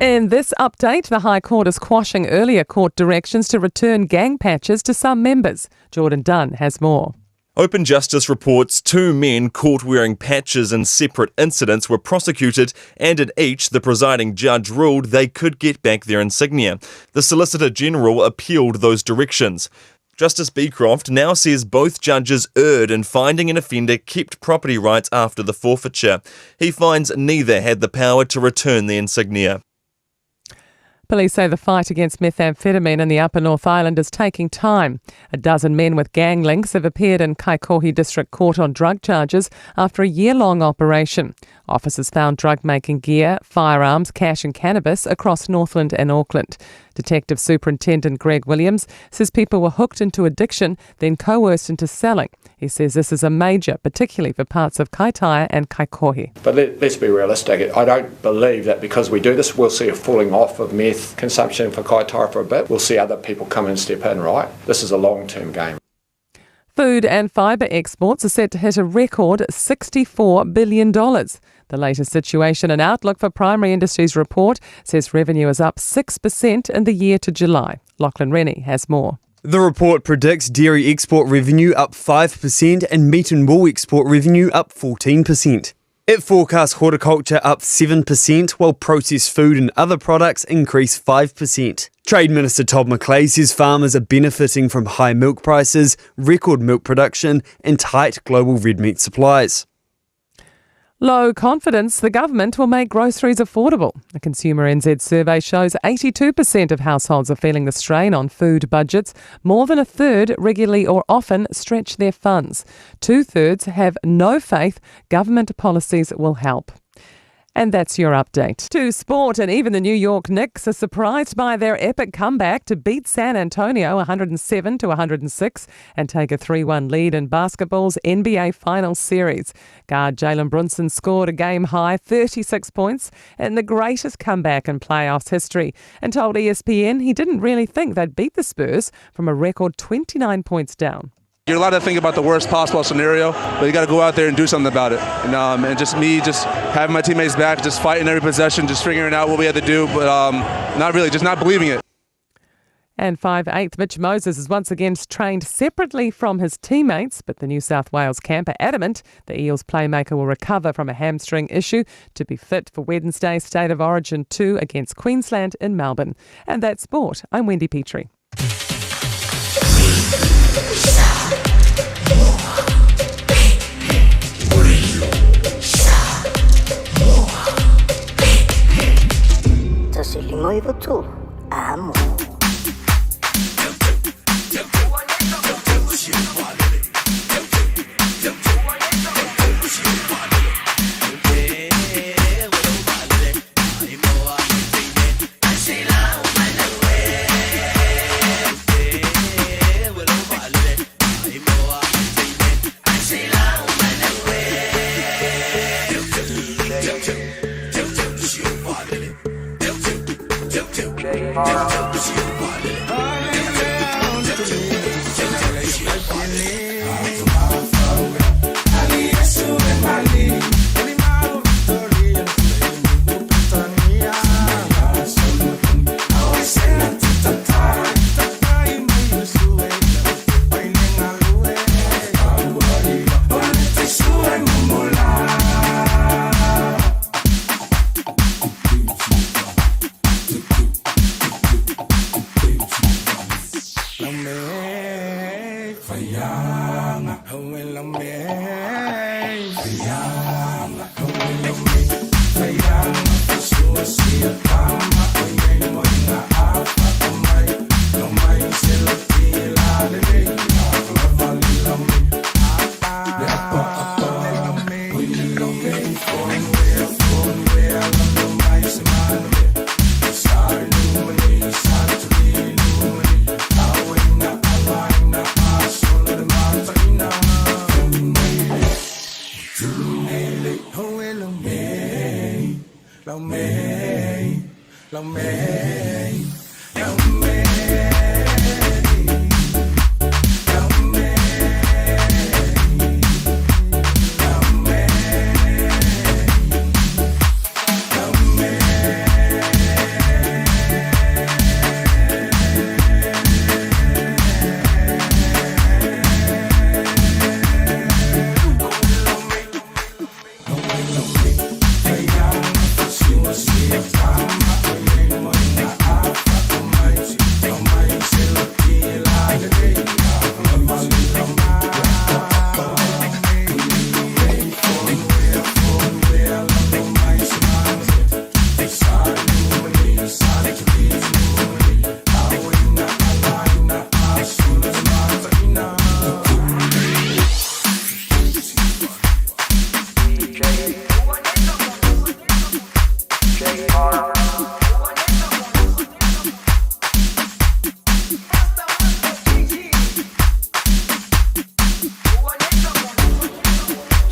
In this update, the High Court is quashing earlier court directions to return gang patches to some members. Jordan Dunn has more. Open Justice reports 2 men caught wearing patches in separate incidents were prosecuted, and in each, the presiding judge ruled they could get back their insignia. The Solicitor General appealed those directions. Justice Beecroft now says both judges erred in finding an offender kept property rights after the forfeiture. He finds neither had the power to return the insignia. Police say the fight against methamphetamine in the Upper North Island is taking time. A dozen men with gang links have appeared in Kaikohe District Court on drug charges after a year-long operation. Officers found drug-making gear, firearms, cash and cannabis across Northland and Auckland. Detective Superintendent Greg Williams says people were hooked into addiction, then coerced into selling. He says this is a major, particularly for parts of Kaitaia and Kaikohe. But let's be realistic. I don't believe that because we do this, we'll see a falling off of meth consumption for Kaitaia for a bit. We'll see other people come and step in, right? This is a long-term game. Food and fibre exports are set to hit a record $64 billion. The latest Situation and Outlook for Primary Industries report says revenue is up 6% in the year to July. Lachlan Rennie has more. The report predicts dairy export revenue up 5% and meat and wool export revenue up 14%. It forecasts horticulture up 7%, while processed food and other products increase 5%. Trade Minister Todd McClay says farmers are benefiting from high milk prices, record milk production and tight global red meat supplies. Low confidence the government will make groceries affordable. A Consumer NZ survey shows 82% of households are feeling the strain on food budgets. More than a third regularly or often stretch their funds. 2/3 have no faith government policies will help. And that's your update. To sport, and even the New York Knicks are surprised by their epic comeback to beat San Antonio 107-106 and take a 3-1 lead in basketball's NBA Finals series. Guard Jalen Brunson scored a game-high 36 points in the greatest comeback in playoffs history and told ESPN he didn't really think they'd beat the Spurs from a record 29 points down. You're allowed to think about the worst possible scenario, but you got to go out there and do something about it. And just having my teammates back, just fighting every possession, just figuring out what we had to do, but not believing it. And 5'8" Mitch Moses is once again trained separately from his teammates, but the New South Wales camp are adamant the Eels playmaker will recover from a hamstring issue to be fit for Wednesday's State of Origin 2 against Queensland in Melbourne. And that's sport. I'm Wendy Petrie. Noivo tu amo.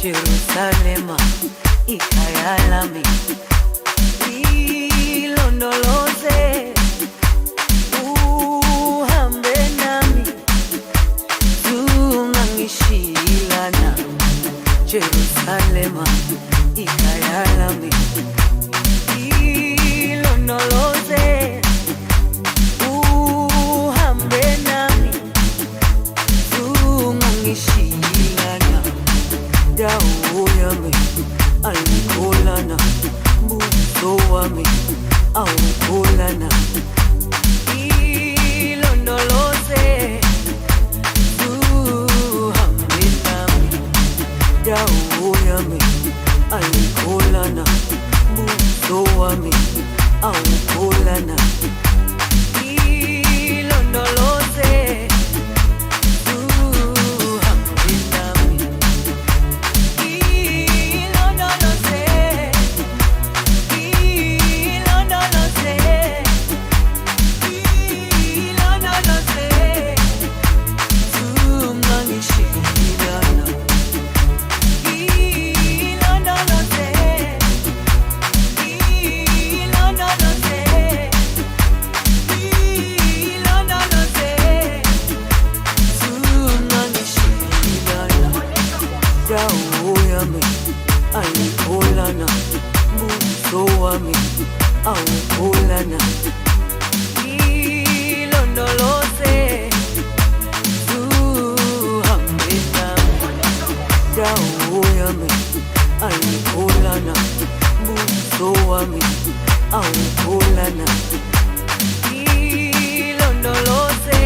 Jerusalema ikhaya lami ilondoloze uhambe nami zungangishilana Jerusalema ikhaya lami ilondoloze uhambe nami zungangishilana dawo yami alikholana buso wami awukholana ilondoloze uhambe nami dawo yami alikholana buso wami awukholana ilondoloze alikholana buso wami awukholana ilondoloze uhambe nami dawo yami alikholana buso wami awukholana ilondoloze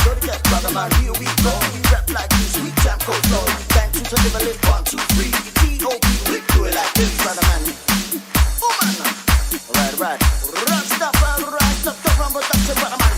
Shorty get brother man, here we go. We rap like this, we jam cold flow. So give a lift 1, 2, 3. T.O.P. We do it like this, brother man. Oh man. Alright. Rastafari, stop the rumble, that's it, brother man.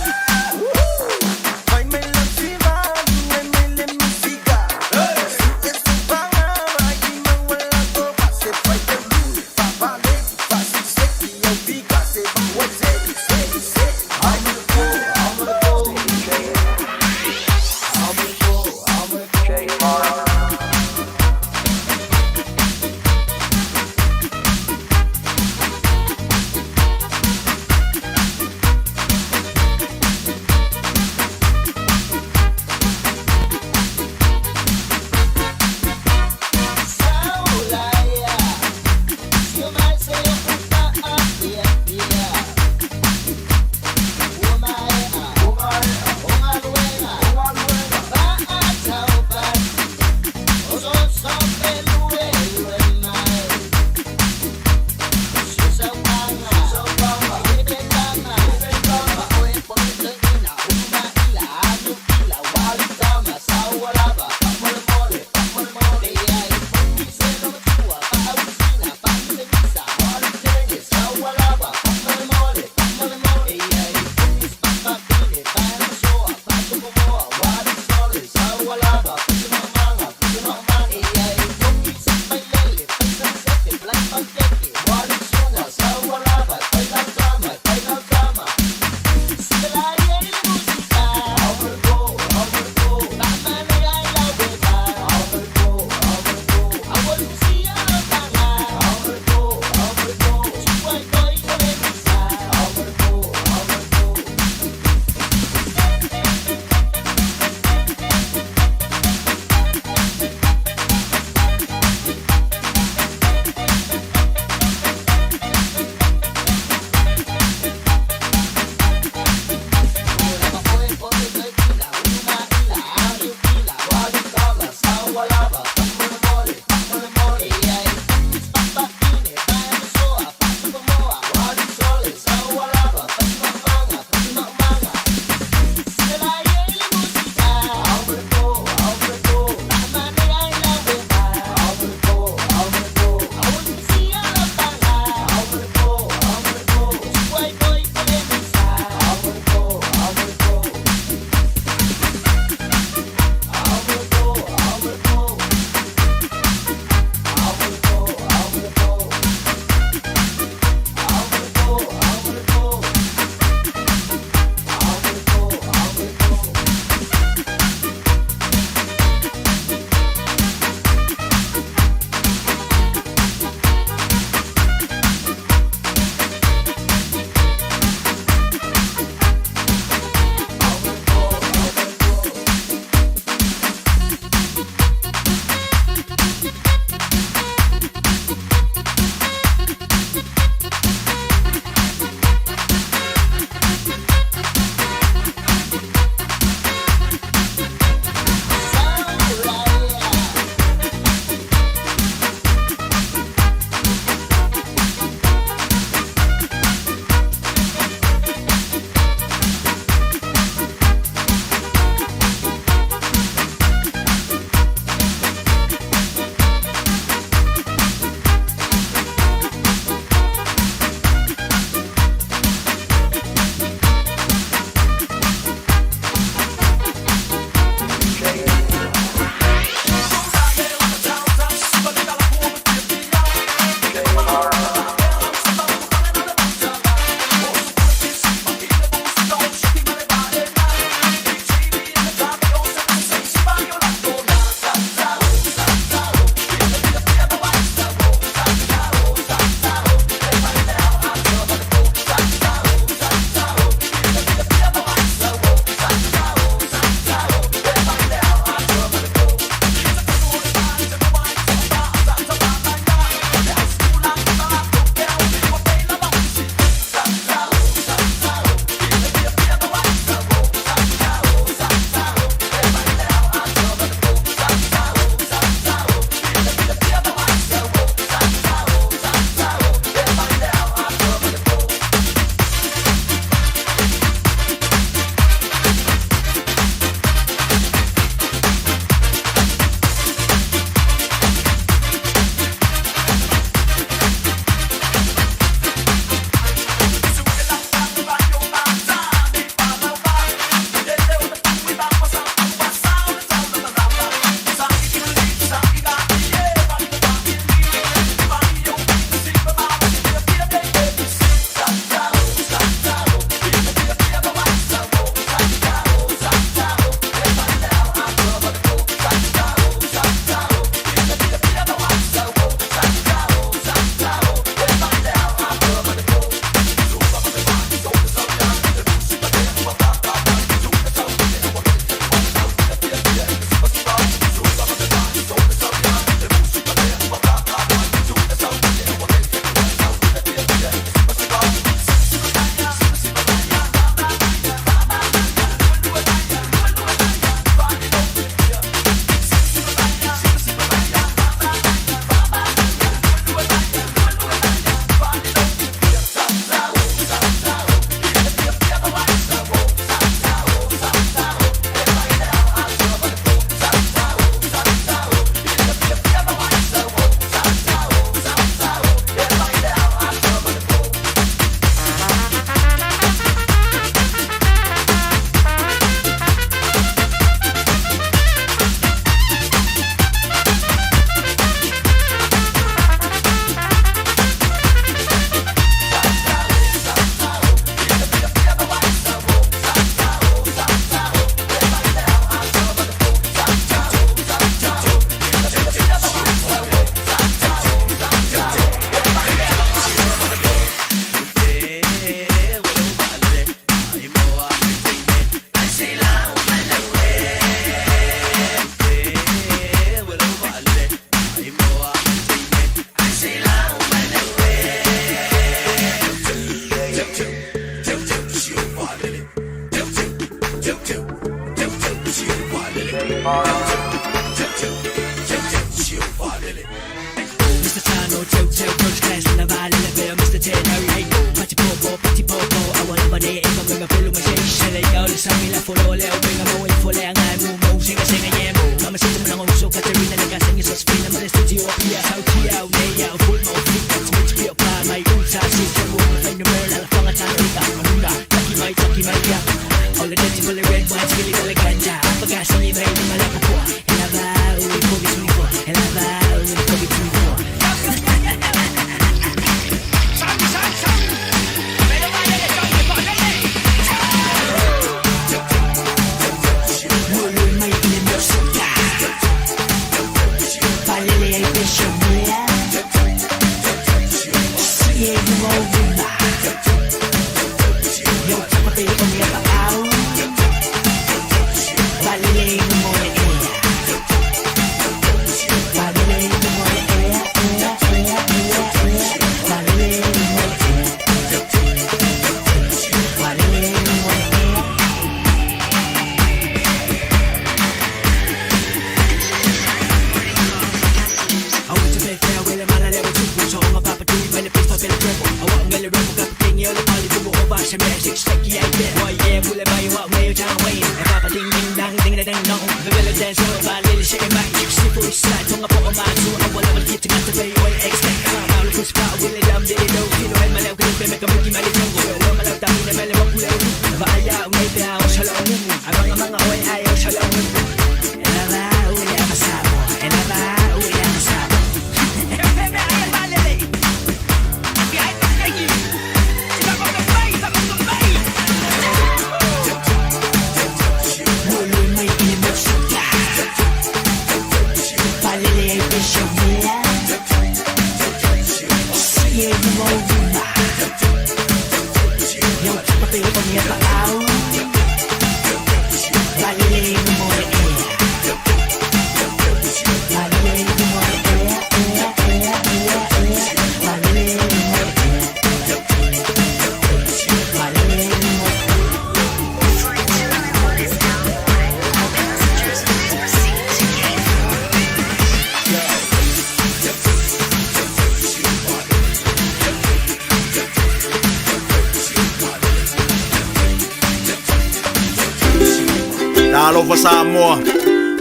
Alova Samoa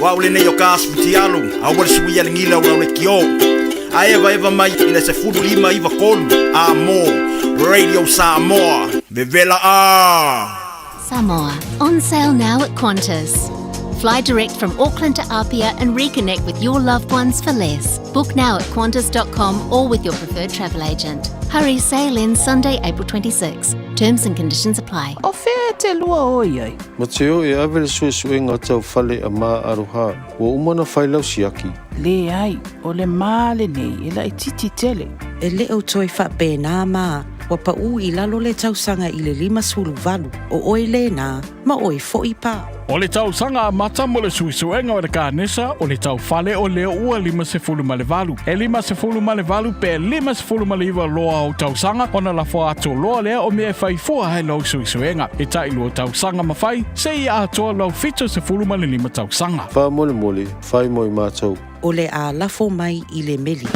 wa ule ne yokas futialu awal suia ngila wa le kio aeva eva mai ina se fudu lima iva kolu amo Radio Samoa Vivela Samoa on sale now at Qantas. Fly direct from Auckland to Apia and reconnect with your loved ones for less. Book now at qantas.com or with your preferred travel agent. Hurry, sail in Sunday, April 26. Terms and conditions apply. O whea te lua oi ai. Mateo e awere suenga tau whale a mā aroha. Wa umana whailau siaki. Le ai, o le mā le nei, e la i titi tele. E le au toi whapena mā. Wa pa u I lalo le tausanga I le 5 o oi le nā, ma oi fo I pā. O le tausanga a mata mo le suisuenga o le kānesa, o le tau whale o leo ua 5 ma le valu. E 5 ma le valu pe 5 ma le iwa loa o tausanga, ona la fo ato loa lea o mea whai fua hai lau suisuenga. E tai lua tausanga ma whai, se I atoa lau fito 5 ma le 5 tausanga. Wha mole, whai moi mātou. O le a lafo mai I le meli.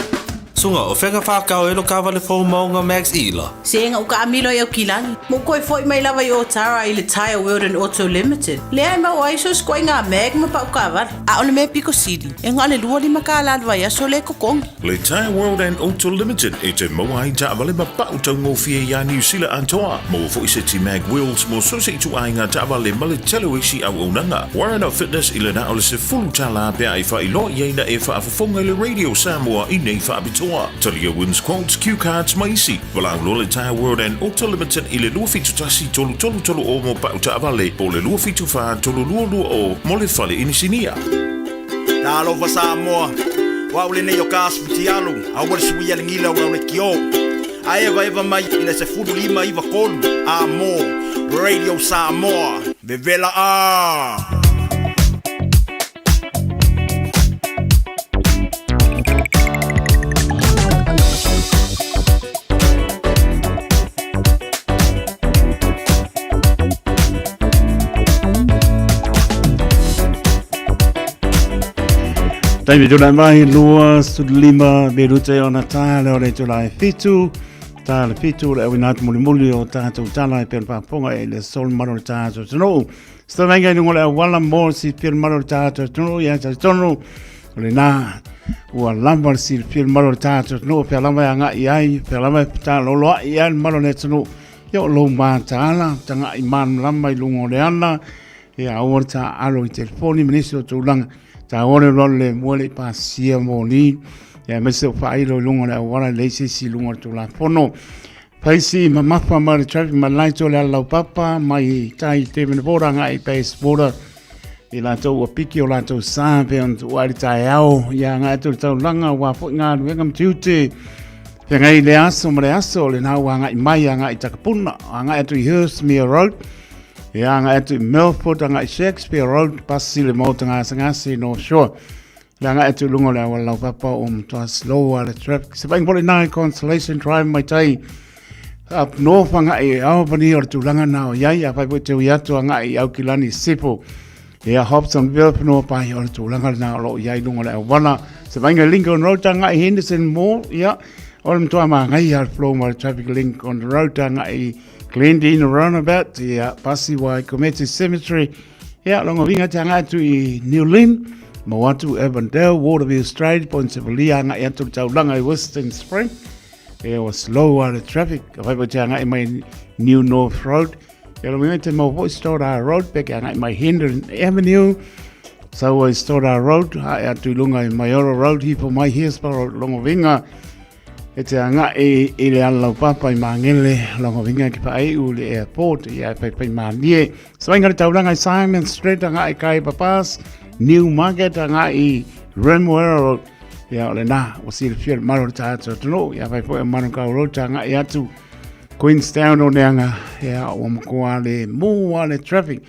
Sunga, o whenga whakao elo kawa le fo maunga Max Ila. Se inga uka amilo I au kilani. Mo koe foi mai lava I o Tara I le Tire World and Auto Limited. Le ai mau aiso skoi ngā meg ma pa uka avar. A ole me Pico City. E ngā le lua 5 ka alalwa ia so le kokongi. Le Tire World and Auto Limited e te maua I ta avale ma pa utau ngō fia ia New Zealand antoa. Mo fo I se ti mag wheels mo so se tu ai ngā ta avale ma le telo isi au unanga. Warren Fitness I le na ole se fulu tala pia I wha I lo ieina e wha afafonga le Radio Samoa I nei wha abitua. Talia wins quotes, cue cards, maisi. Walau lo le Tire World and Auto Limited I le lua fitu tasi tolu o mo pa uta avale. Po le lua fitu wha tolu lua o mo le fale inisinia. Alova Samoa wa ule ne yokas futialu awal suia ngila wa le kio aeva eva mai ina se fudu lima iva kolu amo Radio Samoa Vivela Taimi tulai mai lua sudlima berute ona tale o le tulai fitu. Tale fitu le winat muli o tātou tala I pēr pāponga e le sol maro le tātou tano. Sta venga I ngole wala mō si pēr maro le tātou tano. Ia tātou tano o le nā. Ua lamba si pēr maro le tātou tano. Pēr lamba ia ngā I ai. Pēr lamba tā loloa I ai maro le tano. Ia o lou mā tāla. Tanga I mānu lamba I lungo le ana. Ia aor tā alo I telefoni menisi o tūlanga. Ta ore le mole pa sia moli ya me se fa ilo lungo la wala le si lungo to la fono pa si mama pa ma traffic ma light ole la papa mai tai te me bora nga I pace border I la to piki o la to sa pe on wa tai au ya nga to langa wa fo nga ngam tiute ya nga I le aso le na wa nga mai nga I takapuna nga to hears me road ya nga atu Melford nga Shakespeare Road pasi le mo tanga sangasi no sure la nga atu lungo la wala papa to slow the traffic se bang bole nai Constellation Drive mai tai up north nga I Albany or tu langa na ya ya pa te ya tu nga I au kilani sipo ya Hobsonville no pa or tu langa na lo ya lungo la wala se bang Lincoln Road nga Henderson Mall ya or to ma nga ya flow more traffic link on the road nga I Glendine roundabout, Pasi Wai Community Cemetery, longo vinga tanga tu I New Lynn, Mawatu, Avondale, Waterville, Strait, Point Sevalia, ngai atu taulanga Western Spring. There was slow out of traffic. If I were to my New North Road, we went to my voice store road, back at my Hendon Avenue. So I started our road, I had to lunga in Mayora Road, here for my Hillsborough, Longovinga. It's a nga e le ala papa I mangele, Longovinga ki pa e u le airport, ia pa manie. So I got to tell Simon Street, nga I kai papas, New Market, nga I Remware Road. Ia le na, o si le fiel maro ta to no, ia pa Manukau Road, nga I had to Queenstown o neanga, ia o mkoa le mu le traffic.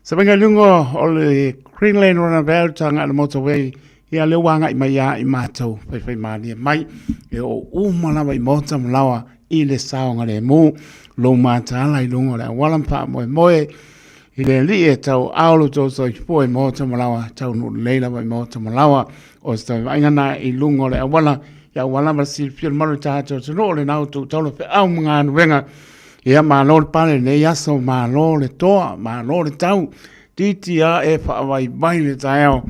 So when I lungo all the Green Lane runabout tanga the motorway, ia le wanga I mai ia I matou, pe mani mai, e o umana mai mota mlawa I le saonga le mu, lo mata ala I lungo le walampa moe, I le li e tau aulu tau so I poe mota mlawa, tau no leila mai mota mlawa, o sta ingana I lungo le wala, ia wala ma si fiel maru tato, so no le nau tu tau le pe au mga wenga, ia malo le pale le yaso malo le toa malo le tau titi a e fa vai vai le tao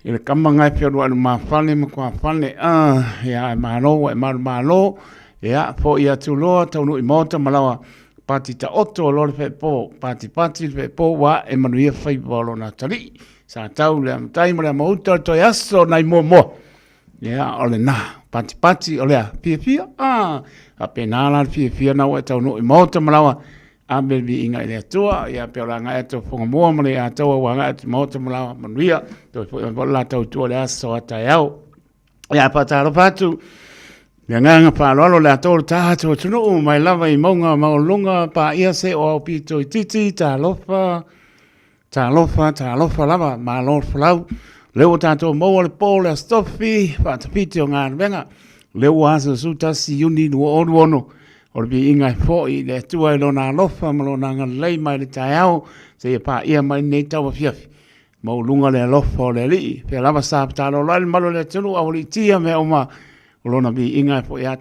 ile kama ngai pe ro ma fale ma kwa fale ia malo e malo ia po ia tu lo tau no I mota malawa pati ta otto lo le po pati le po wa e manu ia fai volo na tali sa tau le tai ma mo to yaso nai mo ia ole na pati ole pia a penala fia na wa tau no I mota malawa a belbi inga ile tua ia pela nga eto fonga mo male a tau wa nga eto mota malawa manuia to la tau tua le aso ata yau ia pataro patu ia nga pa lo le tau ta to no mai lava I monga ma longa pa ia se o pito titi ta lofa lava ma lo flau leo tato mo le pole stoffi pa pito nga venga leo aso suta si uni no ono o bi inga fo I le tua lo na lofa mo na nga lei mai le taiao se pa ia mai nei tau fia mo lunga le lofa le li pe lava sa ta lo la malo le tunu a li tia me o ma lo na bi inga fo ya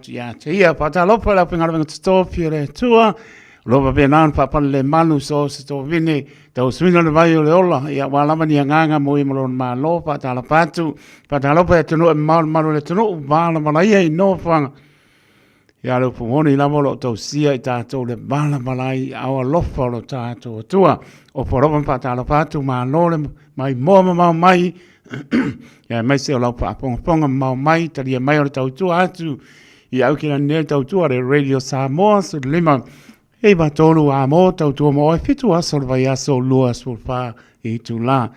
ia pa ta lofa la pinga venga stop le tua lo va benan pa le manu so sto vini tau swinga le vai le ola ia wala mani nganga mo I mo ma lo pa ta la patu pa ta lo pa tunu malo le tunu wala mana ia no fanga ia le pomoni la mo lo tau sia I tatou le bala malai awa lofa lo tatou tua o poropa pa ta la patu ma lo le mai mo mai ia mai se lo pa ponga mai talia mai o tau tua atu ia au kila ne tau tua le Radio Samoa su lima e ba tolu a mo tau tua mo fitu aso vai aso lua sul fa I tu la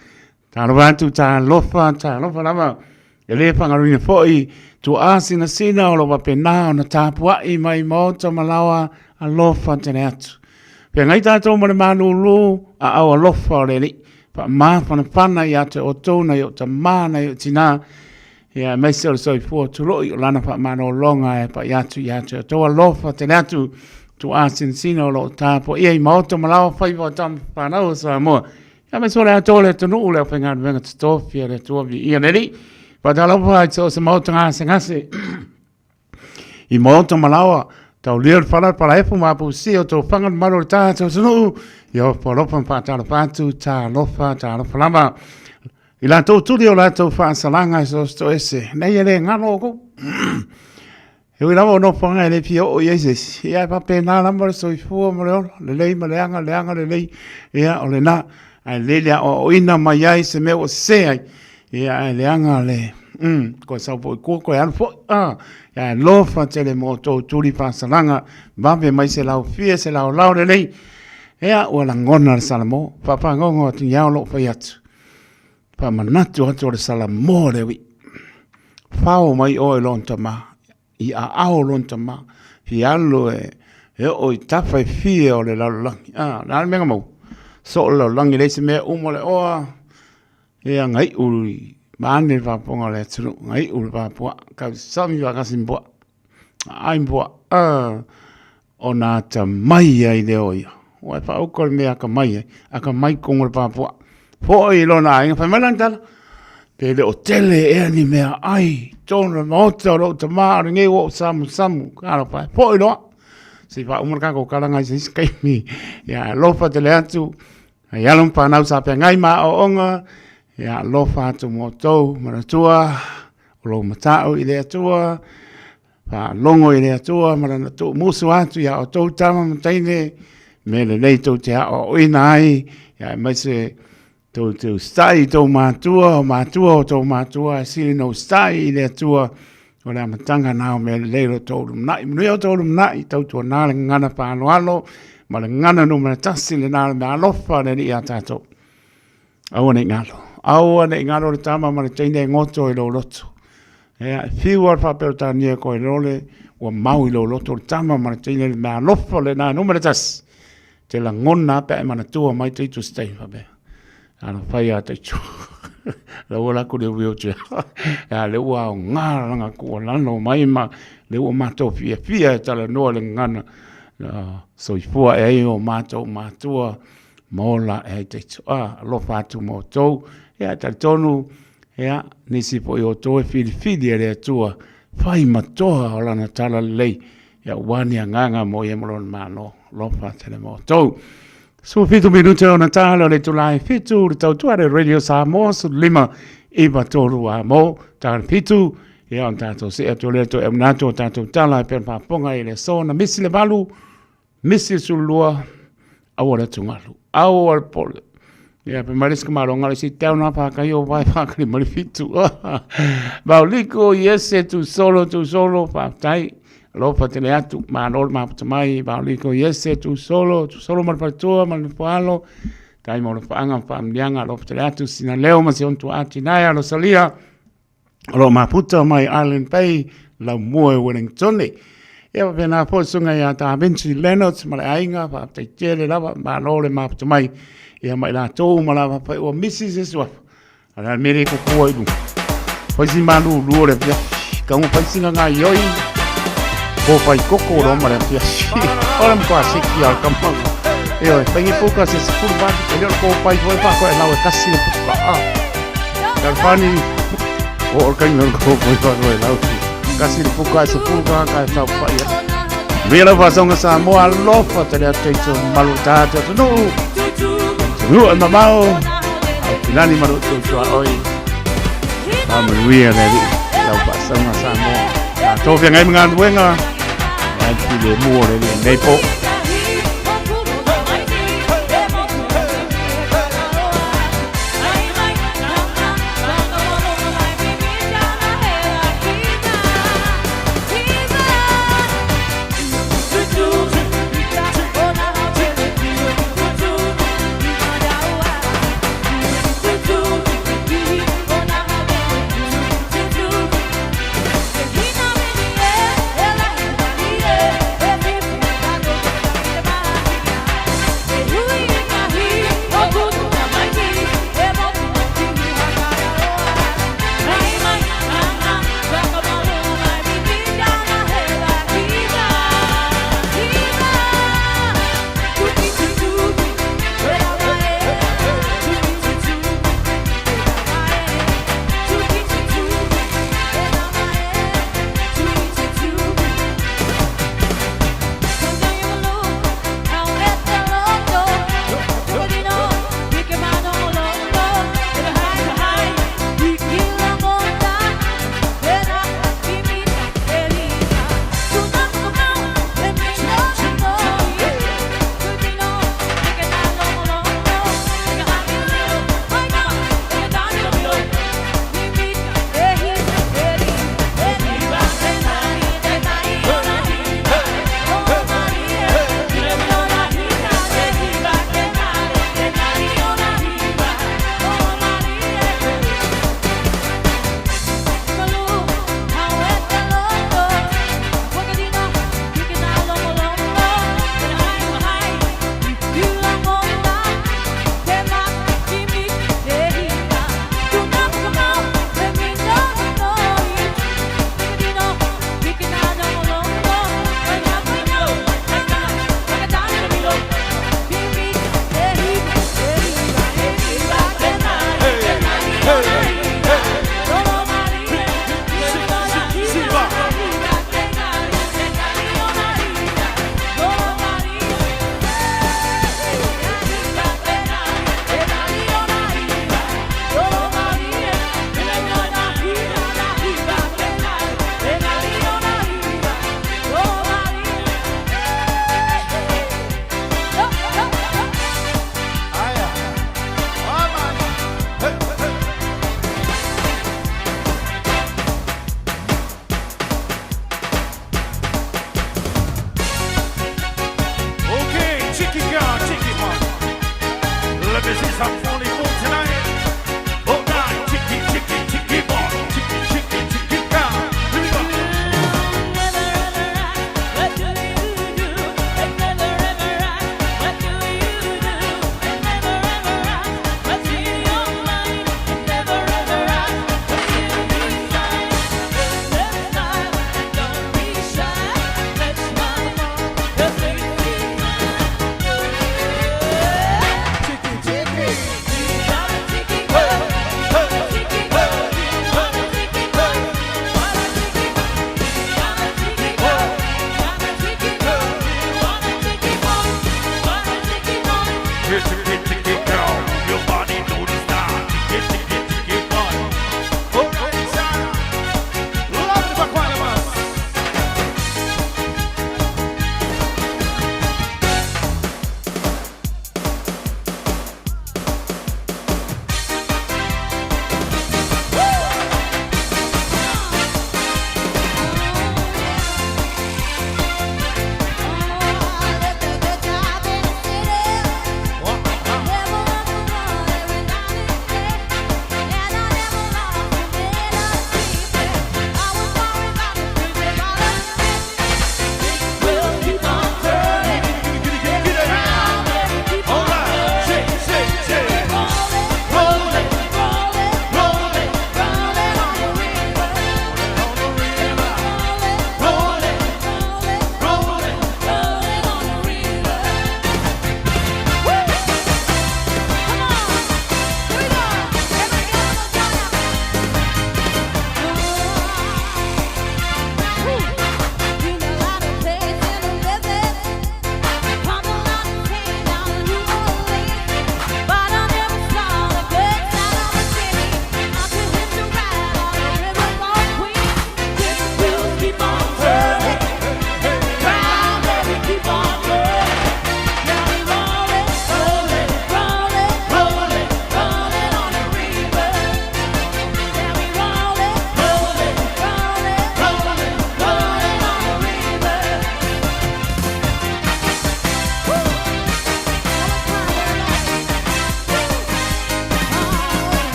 ta lo patu ta lofa lava e le fangarina foi tu asina sina o lo va pena na tapua I mai mota malawa a lofa tene atu pe ngai tatou mo le manulu a au lofa le li pa ma pana ia te o tona yo te mana yo tina ia mai se so I fu tu lo yo lana pa mano longa e pa ia tu to lofa tene atu tu asina sina o lo tapo ia I mota malawa fai va tam pa na o sa mo ia mai so le to le tu no le penga venga stofia le tu vi ia neli pa tala pa so se mota ngase I mota malawa tau lir fala para efu ma pu si o to fanga malo ta so no yo polo pa tala pa tu ta lofa lama I la to tu la to fa salanga so sto ese nei le ngano ko e wi la no fanga le pio o yeses ia pa pena la mo so I fu mo le lei ma le anga le lei ia o le na ai le o ina mai ai se me o se ai ia le anga le ko sa po ko an fo ya lofa tele mo to tuli pasalanga babe mai se lau fie se lau le lei ia o la ngona salamo papa ngongo tu ya lo fa yat pa manatu to le salamo le wi fao mai o lon tama I a lon tama fi allo e o ta fa fie o le la na me mo so lo langi le se me o mo le o ia ngai uri mane va ponga le tru ngai uri va po ka sami va kasim po ai po ona ta mai ai de oi o fa o kol me aka mai kong le pa po I lo na ai fa malantal pe le hotele e ni me ai tona moto lo ta ma ngai o samu ka pa po lo si fa umur ka ko kala ngai si skai mi ya lo fa te le atu ya lo pa na sa pe ngai ma o onga Ia lofa atu mo tau maratua, o lo matao i le atua, pa longo i le atua, marana tu musu atu ia o tau tama mataine, me le nei tau te o ina ai, ia mai se tau stai tau mātua o tau mātua, sili no stai i le atua, o le amatanga nao me le leiro tau rumnai, mnui o tau rumnai, tau tua nāle ngana pa alo, ma le ngana no mana tasi le nāle me alofa le ni a tātou. Aua ne ngalo. Aua ne ngalo le tama ma le teine ngoto i lo loto. Ea, fiu al whapero tā nia ko i role, ua mau i lo loto le tama ma le teine le me alofa le nā numera tasi. Te la ngona pe e mana tua mai te itu stay whapea. Ano whai a te chu. La ua laku le wheelchair. Ea, le ua o ngāranga kua lano mai ma, le ua mato fia e tala noa le ngana. So i fua e o mato matua, mola e te toa, alofa atu mo tau, ea ta tonu, ea nisi po i o tau e fili e rea tua, whai matoa o lana tala lei, ea wani a nganga mo i emolon mano, lofa tele mo tau. So fitu minute o na tala le tulai fitu, le tau tuare Radio Samoa, su lima iwa toru a mo, tala fitu, ea on tato se atu le to e mnato tato tala e pen paponga i le so, na misi le balu, misi sulua, awara tungalu. Awara pole. Ia, pe mariska maronga si tau na paka yo vai paka ni marifitu. Bauliko, yese, tu solo, pa tai. Lofa tele atu, ma anol ma putamai. Bauliko, yese, tu solo maripatua, maripualo. Tai mo lofaanga, whaamlianga, lofa tele atu, sina leo, masi ontu ati naya, lo salia. Lo ma puta mai Island Bay, la mua Wellingtoni. Ia pena po sunga ia ta Vinci Leonard ma le ainga pa te tele lava ma lole ma puta mai. Ia mai la tau ma lava pa o Mrs. Eswa. Ala mere ko ko idu. Poi si manu luore pia. Ka mo pai singa nga yoi. Ko pai koko ro ma le pia. Ora mo asi ki al kampo. Ia pai po ka se furba te ko pai foi pa ko la kasi pa. Karfani o kan no ko pa ko la. Kasi puka se puka ka sa pa ia. Vela fasonga sa mo alofa te le teito malutata no. No anda mau. Nani maru tu oi. Amuia le la fasonga sa mo. To fe ngai ngan wenga. Ai ti le mo le nei po.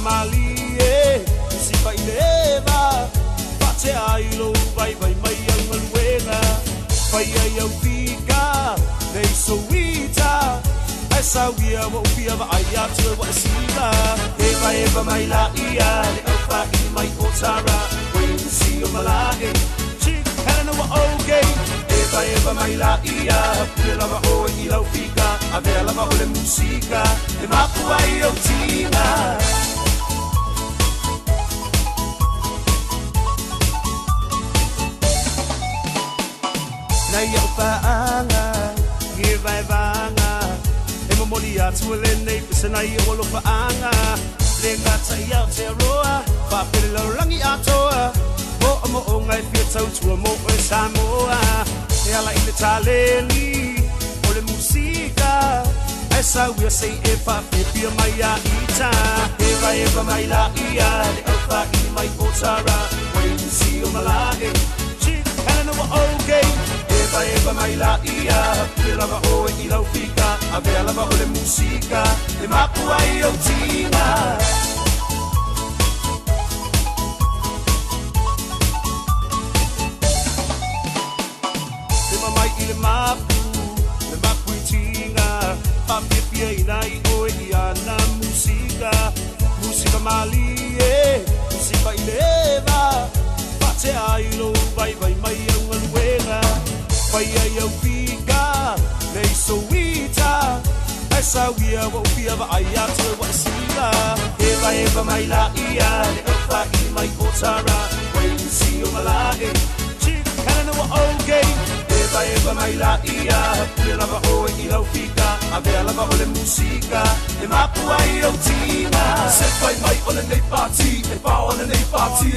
mali e si pai leva pace ai lo vai mai ang maluenga pai ai au tika nei soita esa wia mo pia va ai atu wa sila eva mai la ia le fa i mai otara when you see your malai chick kana wa okay eva mai la ia pela va o i la fika avela va o le musica e ma puai o tina na ia paanga nge vai vanga e mo moli atu le nei pesa ia o lo paanga le ngata ia te roa pa pele lo rangi atoa o mo o ngai pia tau tua mo e Samoa e ala i le taleni o le musika esa wia sei e pa pia mai a ita eva mai la ia le alfa i mai potara when you see your malai chick kana wa okay eva mai la ia pela va o i la fika avela va o le musika e mapu ai o tina le mapu tinga pa pia ina I o ia na musika mali e musika ileva pa te ai lo vai mai ang maluenga pai ai au pika nei soita esa wia wa pia va ai atu wa sila eva mai la ia le fa I mai otara when you see your malai chick kana wa okay eva mai la ia pela va o I la fika avela va o le musica e mapu ai o tina se fai mai o le nei party e pa o le nei party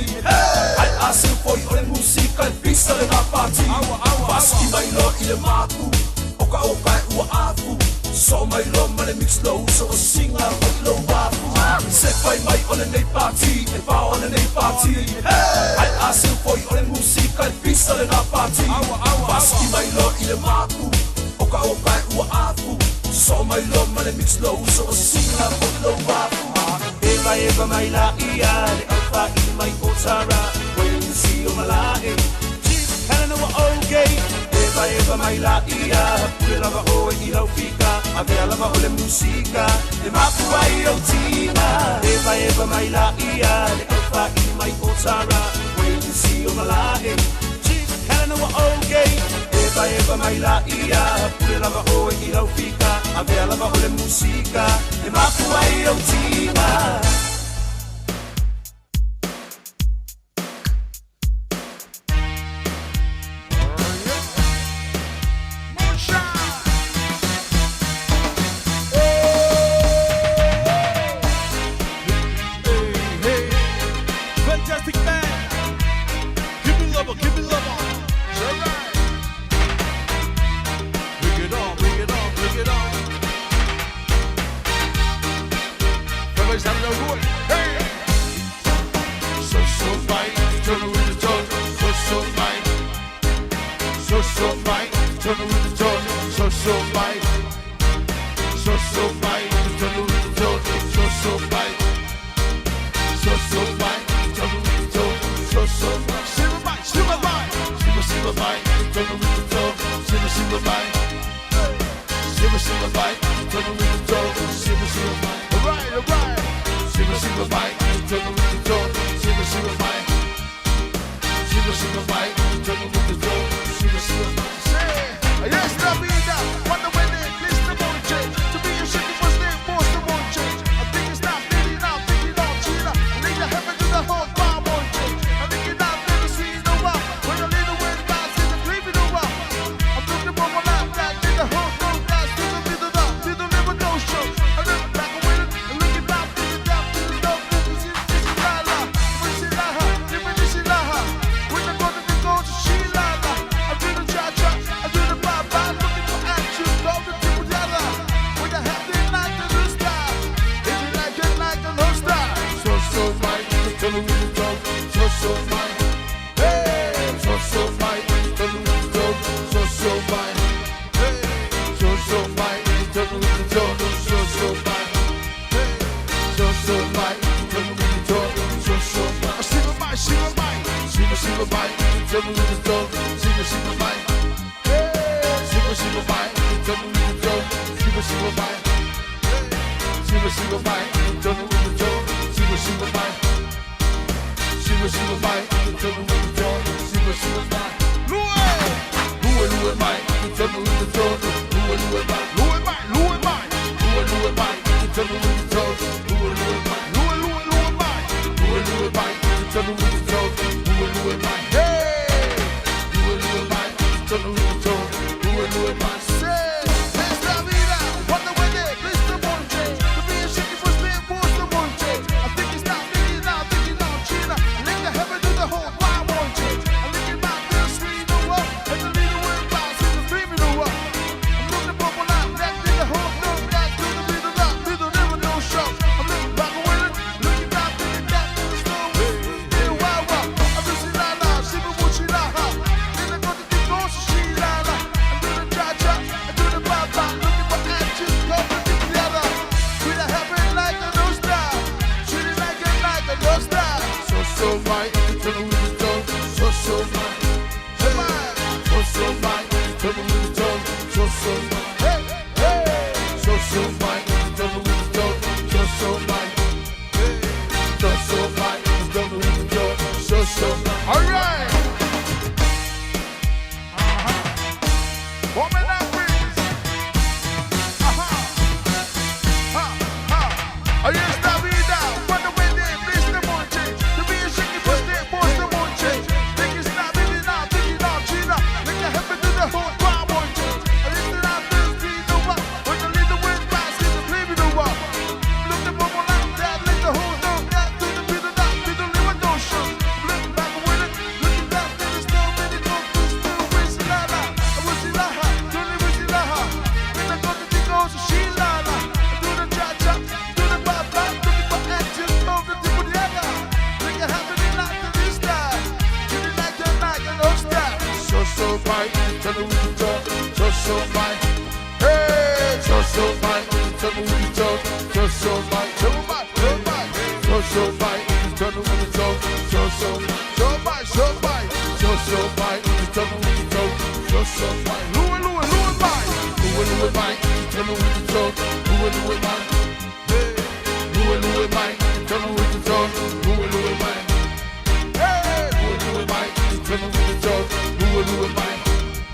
ai asu foi o le musica e pista le na party paski mai lo I le mapu oka ua afu so mai lo male mix low so singa o lo wafu se fai mai o le nei party e pa o le nei party ai asu foi o le musica e pista le na party paski mai lo I le mapu oka ua afu so mai lo male mix low so singa o lo wafu eva mai la ia le alfa I mai otara when you see your malai chick kana wa okay eva mai la ia pela va o I la fika avela va o le musica e mapu ai o tina eva mai la ia le alfa I mai otara when you see your malai chick kana wa okay eva mai la ia pela va o I la fika avela va o le musica e mapu ai o tina mai, tonu i to, sigo mai. Sigo mai, tonu i to, sigo mai. Sigo mai, tonu i to, sigo mai. Sigo mai, tonu i to, sigo mai. Lue mai, tonu i to, lue mai. Lue mai, tonu i to, lue mai. Lue mai, tonu i to, lue mai. Hey, lue mai, tonu i to, lue mai. Esta vida, cuando huele, Mr. Monche. To be a shaky for spin, force the Monche. I think it's not thinking now, China. Link the heaven to the whole wide Monche. I look at my little screen, the world, and the leader with boss in the dream in the world. I'm looking for one out, that nigga whole no, that to the middle rock, middle never no show. I'm looking back and winning, looking down, thinking that to the snow. Still wild, I'm just in la la, shiver what she la ha. Then I go to the ghost, she la la. I do the cha-cha, I do the ba-ba, looking for action, go for the together. We the heaven like a no star, shooting like a no star. So right, turn the windows down, so right. Hey, so right, turn the windows down, so right. Hey, so right, turn the windows down, so right. Hey, so right, turn the windows down, so right. All right. Woman and breeze. Ahí está vida, cuando vende, Mr. Monche. To be a shaky for step, boss the Monche. Think it's not living now, China. Make a heaven to the whole wild Monche. I listen out to the street, the walk. When you lead the wind fast, it's a dream in the walk. Look the bubble out, that let the whole know. That to the middle, not middle, live no show. Looking back and winning, looking down, there is no many go to still wishing la la. I wish la ha, don't wish la ha. When I go to the ghost, she la la. I do the cha-cha, do the ba-ba, looking for action, move the people together. Make it happen in like the this time. Give it like a night and no stop. So right, tell the window talk, so right. Hey, so right, tell the window talk, so right. So right, tell the window talk, so right, so right, tell the window talk, so right. Lue mai, tell the window talk, lue mai. Lue mai, tell the window talk, lue mai. Hey, lue mai, tell the window talk, lue mai.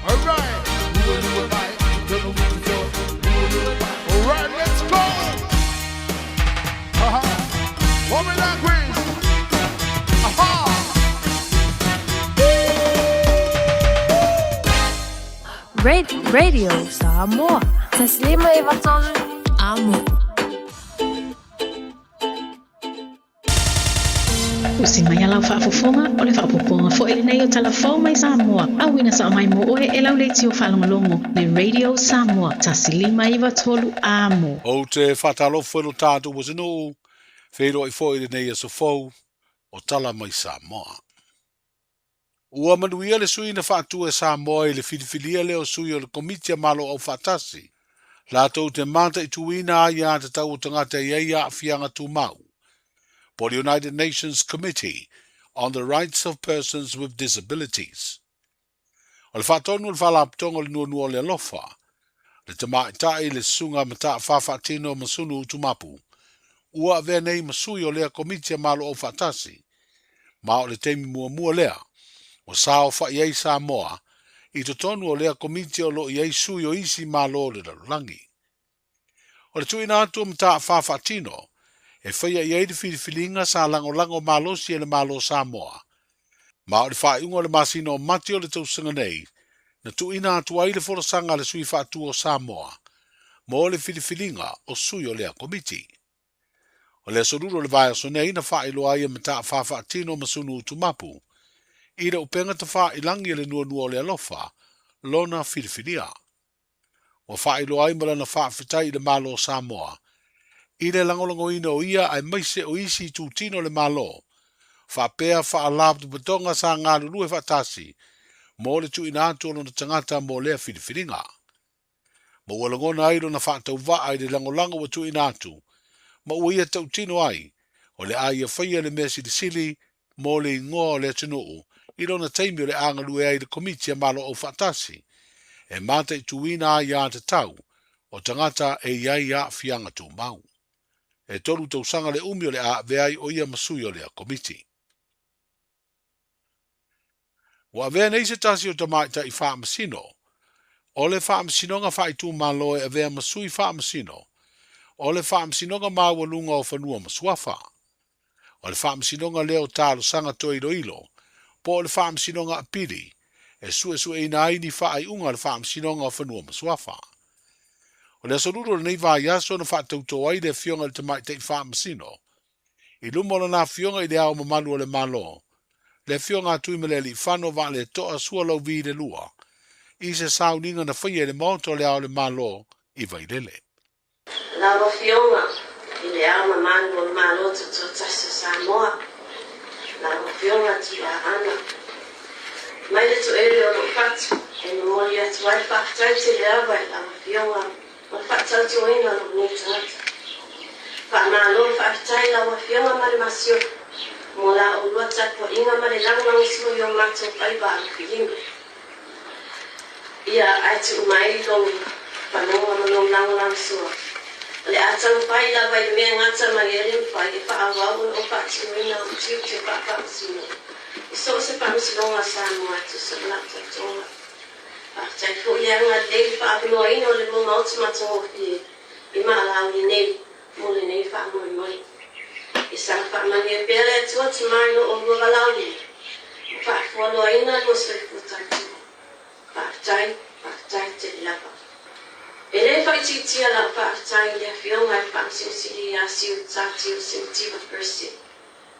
All right, lue mai, tell the window talk, lue mai. All right, let's go. Woman and queens. Radio Samoa. Taslima Ivatol Amo. Usimaya lau whaafofonga o le whaapoponga fo ele nei o talafou mai Samoa. Awina sa mai mo oe e lau leiti o whalongolongo le Radio Samoa. Taslima Ivatol Amo. O te whatalofo no tātou wasino, whero i fo ele nei a sofou o tala mai Samoa. Ua manuia le sui na whaatua Samoa i le whiliwhilia leo sui o le komitia malo au whaatasi. Lātou te mata i tuina a ia te tau o tangata i eia a whianga tūmau. For the United Nations Committee on the Rights of Persons with Disabilities. O le whaatonu le whalaptonga le nuanua le alofa, le te maitai le sunga mata whawhatino masunu utumapu. Ua vea nei masui o lea komitia malo au whaatasi. Ma o le teimi mua lea. O sao wha iei Samoa, i to tonu o lea komiti o lo iei sui o isi malo le lalulangi. O le tuina atu o mta whawhatino, e whaia iei de whiliwhilinga sa lango malo si ele malo Samoa. Ma o le whaiunga le masino o mati o le tausanga nei, na tuina atu ai le forasanga le sui whaatu o Samoa, mo o le whiliwhilinga o sui o lea komiti. O le soruro le vai so nei na whailo ai mta whawhatino masunu utumapu, ira upenga te wha ilangi le nuanua le alofa, lona whiliwhilia. O wha ilo ai mara na wha whitai le malo Samoa, ira langolango ina o ia ai maise o isi tu tino le malo, wha pea wha alab tu batonga sa ngā lulue whatasi, mo le tu ina atu na tangata mo lea whiliwhilinga. Mo walangona airo na wha tau wa ai le langolango wa tu ina atu, ma ua ia tau tino ai, o le ai a whaia le mesi le sili, mo le ingoa le tunuu, I lona teimi o le angalue ai le komitia malo o whaatasi, e mata I tuina ia te tau, o tangata e iai a fianga tū mau. E tolu tausanga le umi o le a veai o ia masui o le a komiti. Wa vea nei se tasi o tamaita I wha masino, o le wha masino nga wha I tū malo e vea masui wha masino, o le wha masino nga maua lunga o whanua masuafa, o le wha masino nga leo talo sanga toi ilo, po le wha masino nga apiri, e su e ina aini wha ai unga le wha masino nga o whanua masuafa. O le asoruro nei va yaso na wha tauto ai le fionga le tamaita I wha masino, I lumola na fionga I le ao mamalu o le malo, le fionga tui me le li whano va le toa sua lau vi le lua, I se sauninga na whaia le maoto le ao le malo I vailele. Lava fionga I le ao mamalu o le malo to tasa Samoa, lava fionga ti a ana. Mai le to ere o lo fatu, e no moli atu ai whakatai te le awa I lava fionga, o whakatau te oina lo ni tata. Whamalo whakatai lava fionga ma le masio, mo la o lua tapo inga ma le langang sio yo mato kaiba a whilima. Ia ai te umai long whanonga manong langang sua. Le atang pai lava I mea ngata mai erin pai e whaawau o whatiwina o tiu te whakamasino. I so se pamisinonga Samoa tu sa blata tonga. Whakatai fo ianga lei whaapinoa ino le mo mauti matongo pie. I maalau I nei, mo le nei whaamoi moi. I sa whaamani e pele atua te maino o lua valauni. Whaafualoa ina lua soi futai. Whakatai te lava. E le whaititia la whakatai le whionga I whaamsinsiri a siu tati o sentiva persi.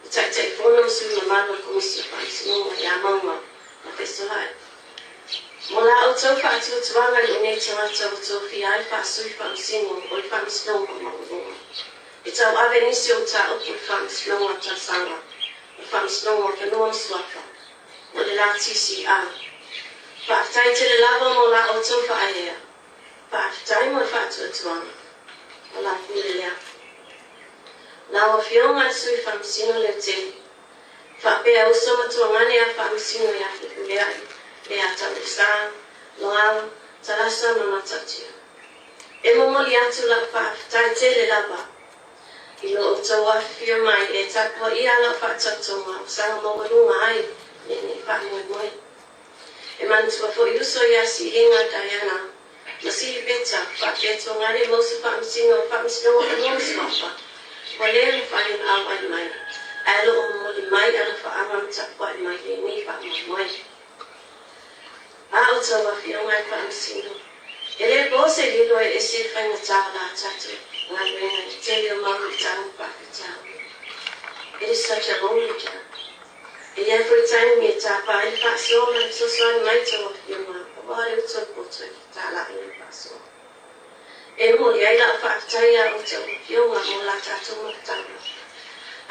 I taitai whono sui na malo komisi o whaamsinonga I a mauma na festohai. Mo la o tau whaatua tuanga I nei tangata o tau whia I whaasui whaamsino o I whaamsinonga maungonga. I tau ave nisi o ta upu I whaamsinonga ta sanga. I whaamsinonga whanua msuafa. O le la TCA. Whakatai te le lava mo la o tau whaahea. Whakatai mo whaatua tuanga. O la kule lea. La o whionga sui whaamsino leo te. Whapea uso matuangane a whaamsino I Afrika lea. Lea tau loa, talasa no matatia. E momoli atu la whakatai te le lava. I lo o tau awhia mai e tapo I ala whaatatonga o sanga mawarunga ai ne whaamoi moi. E mantua fo iuso I asi inga Diana. Masiri beta whaketo ngare mosu whaamsino o mosu wapa. Walere whain awai mai. Alo o moli mai ala whaamam tapwa I mai ne whaamoi moi. A o tau awhia mai whaamsino. E le bose lilo e se whainga tāla tatu. It is such a lonely job. And every time we tap I pass on and so on my toe of your mouth, about it to put to Tala in the pass on. And Molly, I love Fataya of your mother, Tatum of Tana.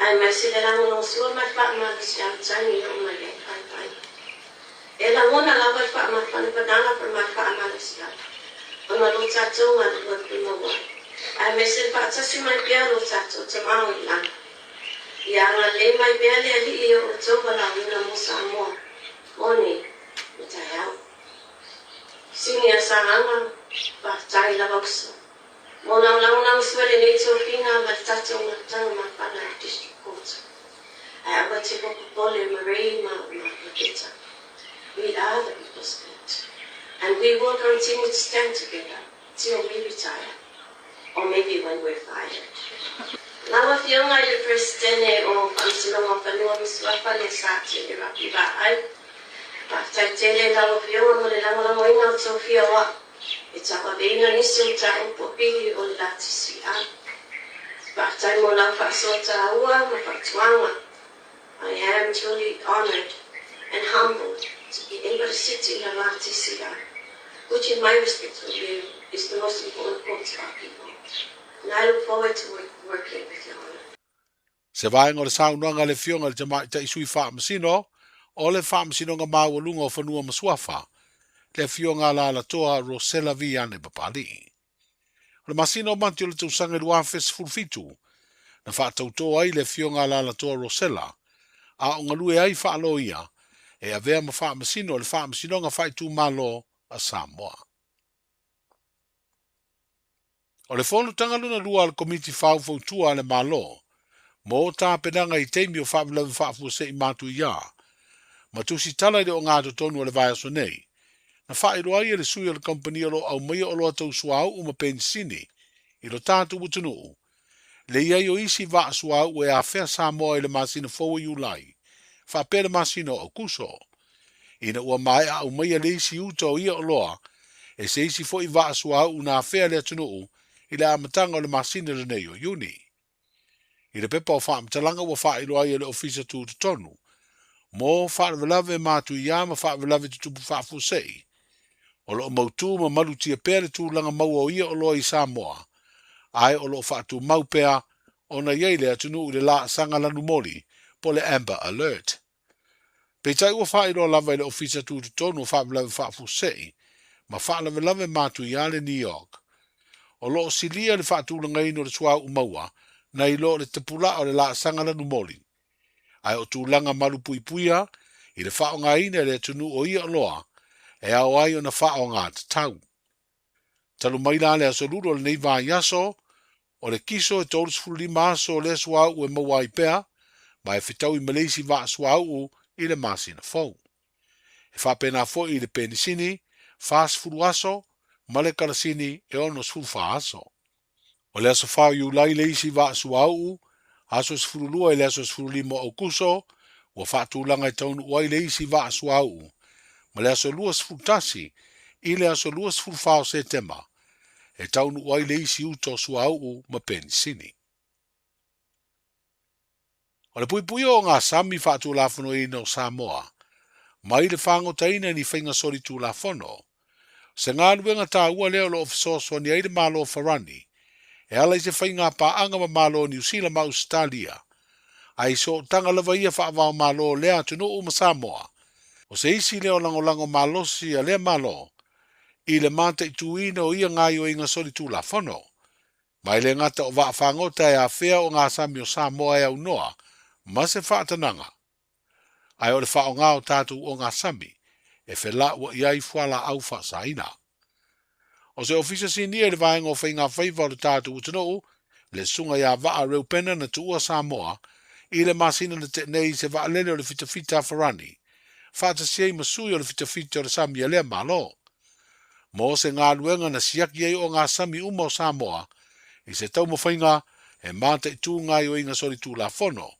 I may see that I will also my fat mother's young tiny on my leg, I find. And I want to love my fat mother, banana from my fat mother's yard. On my little tattoo, I would be no one. I may say patasi mai piano tato te mau I lana. Ia nga le mai bea le ali o toba la wina mo Samoa. Moni, mitai au. Sini a sahanga, patai la vausa. Mona launang suele ne to fina ma tato ma tanga ma pana district court. I aba te popo pole Marie ma Pita. We are the people's good. And we will continue to stand together till we retire. Or maybe when we're fired. Lawa fionga I presidente o whaamsinonga whanua misuafa le sāti e rapi wa ai. Whakatai tele lawa fionga mo le langolango inga o tau fia wa. E tawa veina nisi o ta upo pili o le lati si a. Whakatai mo lau whaasota aua ma whakatuanga. I am truly honored and humbled to be able to sit in the lati si a. Which in my respectful view is the most important part of our people. And I look forward to working with you on it. Se vaenga o le saunoanga le fionga le tamaita I sui whaamasino, o le whaamasino nga mawalunga o whanua masuafa, le fionga la toa Rosella Viane Papali. O le masino manti o le tausanga lua festival fitu, na whaatautoa ai le fionga la toa Rosella, a o ngalue ai whaaloia, e avea ma whaamasino o le whaamasinonga whai tū malo a Samoa. O le whonu tangaluna lua al komiti whau tua le malo, mo tā penanga I teimi o whaawilawi whaafua I mātu ia, ma tusi tala I o ngā tonu o le vai aso nei, na whaeroa I le sui o le company o lo au maia o lo atau suau uma pensini, I lo tātu utunu, le iai o isi va suau e a whea Samoa I le masina fōa iulai, whapere masina o kuso, ina ua mai au maia le isi uta o ia o loa, e se isi fo I va suau una whea le atunu, I le amatanga o le masina le nei o iuni. I le pepa o whaamatalanga wa whaeroa I le ofisa tu tonu, mo whaarewalawe mātu ia ma whaarewalawe tutupu whaafusei, o lo mautu ma malutia pere tūlanga mau o ia o loa I Samoa, ai o lo whaatu mau pea o na iei atunu I le la sanga lanu moli po le Amber Alert. Peitai ua whaeroa lawa I le ofisa tu tonu o whaarewalawe whaafusei, ma whaarewalawe mātu ia le New York. O lo silia le whaatulanga ino le sua umaua, na I lo le tepula o le la sanga lanu moli. Ai o tūlanga malu puipuia, I le whaonga ina le atunu o ia o loa, e au ai o na whaonga te tau. Talu maila le asoluro le nei vā yaso, o le kiso e tōrus fulima aso le sua u e mawai pea, ma e whitau I Malaysi vā sua u I le masina fau. E whapena fo I le penisini, fās furu aso, ma le karasini e ono sfuru wha aso. O le aso whau iulai le isi vā sua u, aso sfuru lua I le aso sfuru lima o kuso, ua whaatūlanga I taunu uai le isi vā sua u, ma le aso lua sfuru tasi, I le aso lua sfuru whao setema, e taunu uai le isi uto sua u ma penisini. O le pui o ngā sami whaatūlafono I no Samoa, mai le whangotaina ni whainga sori tūlafono, se ngā luenga tā ua leo lo ofisoso ni aide malo Farani, e ala I se whainga paanga ma malo New Zealand ma Australia, ai so tanga lawa ia whaavao malo lea tunu uma Samoa, o se isi leo lango malosi a lea malo, I le mata I tuina o ia ngā o inga sori tūlafono, mai le ngata o wha whangota e a whea o ngā sami o Samoa e au noa, ma se whaatananga. Ai o le wha o ngā o tātou o ngā sami, e whela ua iai whala au wha saina. O se ofisa sinia le vaenga o whainga whaiva o le tātou utano, le sunga ia vaa reu pena na tuua Samoa, I le masina na te nei se vaa lele o le fitafita Farani, whaata siei masui o le fitafita o le sami a lea malo. Mo se ngā luenga na siaki ei o ngā sami uma o Samoa, I se tau mawhainga e mata I tū ngai o inga sori tū la fono,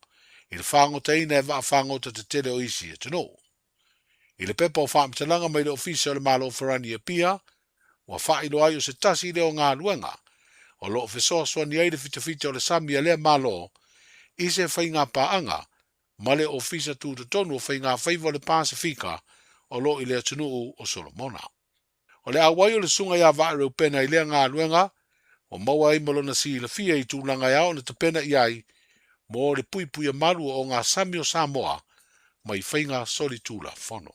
I le whangota ina e vaa whangota te tele o isi e tano. I le pepa o whaamtalanga mai le ofisa o le malo Farani e pia, wa whailo ai o se tasi leo ngā luenga, o lo ofesoaswa ni ai le fitafita o le sami a lea malo, I se whainga paanga, ma le ofisa tū tonu o whainga whaiva o le Pasifika, o lo I le atunu o Solomona. O le awai o le sunga ia vaa reu pena I lea ngā luenga, o maua I malona si la fia I tūlanga ia o na tapena iai, mo le puipuia malu o ngā sami o Samoa, mai whainga sori tūla fono.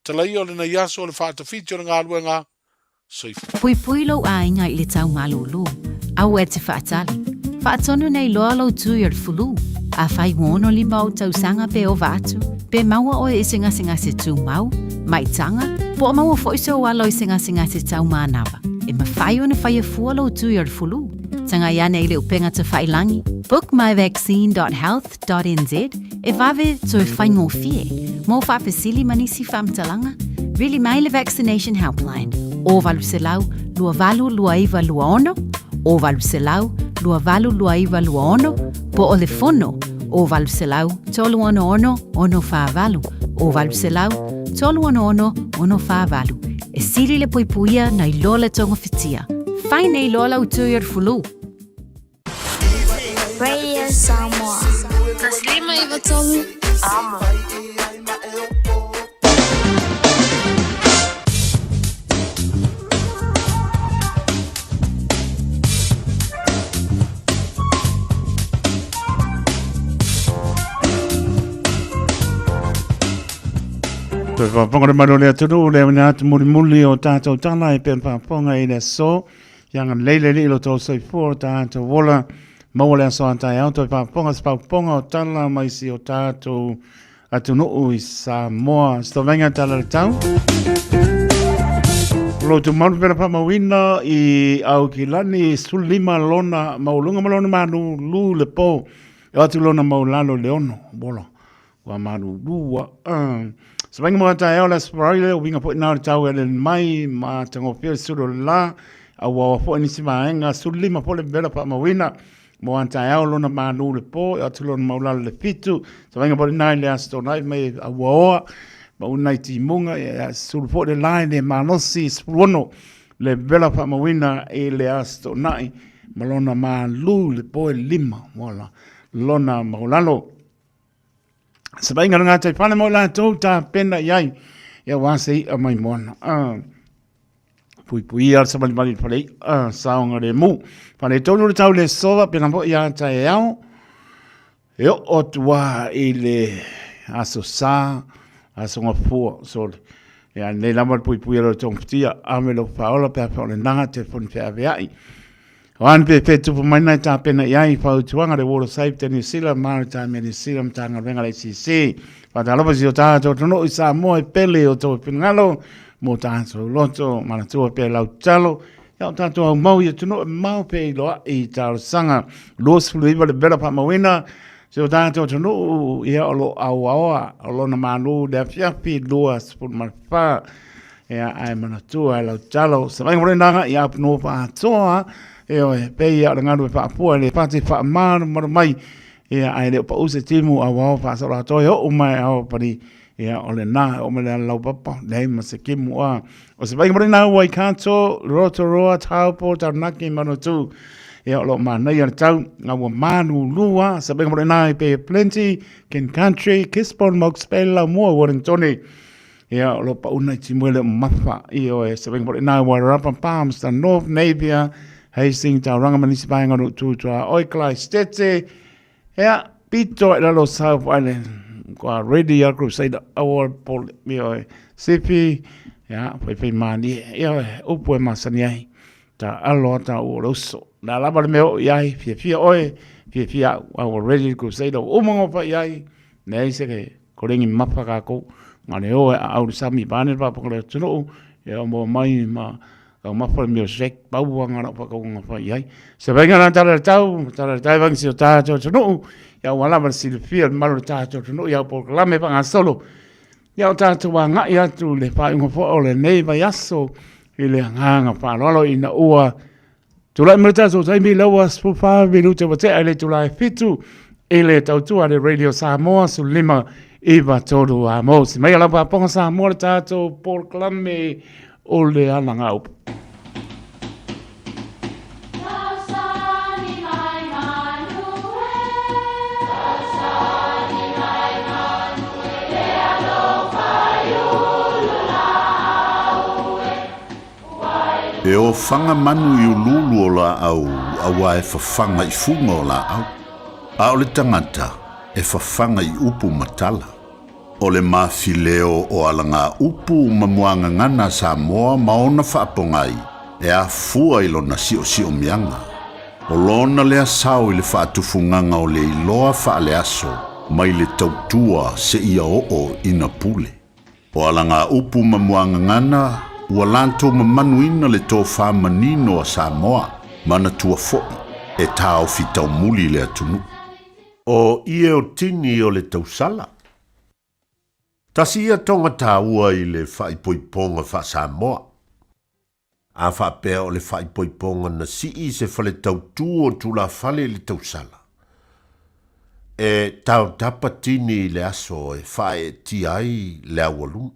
Talai o le na iaso o le whaatawhiti o le ngā luenga, Pui pui lo ainga I le tau malulu, au e te whaatali. Whaatonu nei loa lo tui ar fulu, a whai ngono li mau tau sanga pe o vatu, pe maua o e singa se tū mau, mai tanga, po o maua foiso o alo I singa se tau mānawa. E ma whai o na whai a fua lo tui ar fulu, tanga ia nei le upenga te whai langi. Book myvaccine.health.nz, e vave to e whai ngō fie, mo whapesili manisi whamtalanga, really mai le vaccination helpline. O valu se lau, lua valu lua iwa lua ono, o valu se lau, lua valu lua iwa lua ono, po o le fono, o valu se lau, tolu ono ono, ono wha valu, o valu se lau, tolu ono ono, ono wha valu. E siri le puipuia na I lola tonga fitia. Whai nei lola utui ar fulu. Radio Samoa. Taslima iwa tolu. Amo. Whaponga re maro lea tunu, lea wana atu muli o tātou tala e pen whaponga I le so, yanga leile li ilo tō soifua o tātou wola, maua lea so antai au, toi whaponga o tala mai si o tātou atu no i Samoa. Sto venga tala tau. Lo tu mau pera pa mawina i au kilani sulima lona maulunga malona manu lu le po. Atu lona maulalo leono bola. Wa manu lua. So venga mo ta ela spraile winga po na tau ele mai ma tango pia suru la awa po ni sima enga sulima po le bela pa mawina. Mo anta ao lona manu le po atu lona maulalo le pitu. So venga po na le asto nai mai awa ma unai ti munga sul po le line le manosi spruno le bela pa mawina e le asto nai malona malu le po lima wala lona maulalo sabai ngana tai pana mo la to ta pena yai ya wase a mai mona pui ar sabali bali pale saunga le mu pane to no tau le sova pena mo ya tai ao e o tua ile asosa asonga fu so ya ne la mo pui ro tong tia amelo paola pe le nanga te fon fe avai wan pe tu mai na ta pena yai fa tuanga de wolo saip te ni sila maritime ni sila mtanga venga le sisi pa ta lopa si ta to no isa mo e pele o to pingalo mo ta so loto mana tu pe lau chalo ya ta to mau ye tu no mau pe lo i ta sanga los fluiva le bela pa mawina so ta to no ya lo awa lo na manu de fiapi lo sport ma fa ya ai mana tu lau chalo sa vai mo na ya no pa toa pe ia le nganu fa pu le pati fa man mai ia ai le pa use timu awa fa so la to o mai au pari ia ole na o me la papa le ma se kimu a o se vai mo na wai kanto roto roa tau po ta naki mano tu ia lo ma na ia tau nga wa manu lua se vai mo na pe plenty ken country kispon mox pela mo Wellington ia lo pa una timu le mafa io se vai mo na wa rapa palms the North Navia Hastings tau rangamanisi paenga no tu tua oiklai stete ea pito e lalo South Island kwa Radio Crusade Award pol mio sipi ya fai mani ea upu e masani ai ta alo ta uroso na laba le meo iai fia oe fia our Radio Crusade umongo pa iai nei se ke korengi mapa kako ngane oe au sami bane pa pokole tuno ea mo mai ma kau mapa mio sek pau wanga na pa kau ngapa iai se venga na tala vang si ta to no ya wala mar si fia mal ta to no ya por la me pa solo ya ta to wanga ya tu le pa ngofo ole nei va yaso ile hanga pa lo ina ua tu la merta so sai mi lawa spo fa minuto va te ale tu la fitu ile tau tu ale Radio Samoa su lima iva todo amo si mai la pa ponga Samoa ta to por clame ole alanga up E o whanga manu i ululu o la au, awa e whawhanga i funga o la au. A o le tangata, e whawhanga i upu matala. O le mawhileo o alanga upu mamuanga ngana Samoa maona whaapongai, e a fua i lona si o mianga. O lona lea sao i le whaatufunganga o le iloa whaale aso, mai le tautua se ia o ina pule. O alanga upu mamuanga ngana, ua lanto mamanuina le tō whamanino a Samoa, mana tua fo'i, e tāo fitau muli le atunu. O ie o tini o le tausala. Tasi ia tonga tāua i le whaipoiponga wha Samoa. A whapea o le whaipoiponga na sii se whale tautu o tula whale le tausala. E tau tapa tini le aso e whae ti ai le awalum.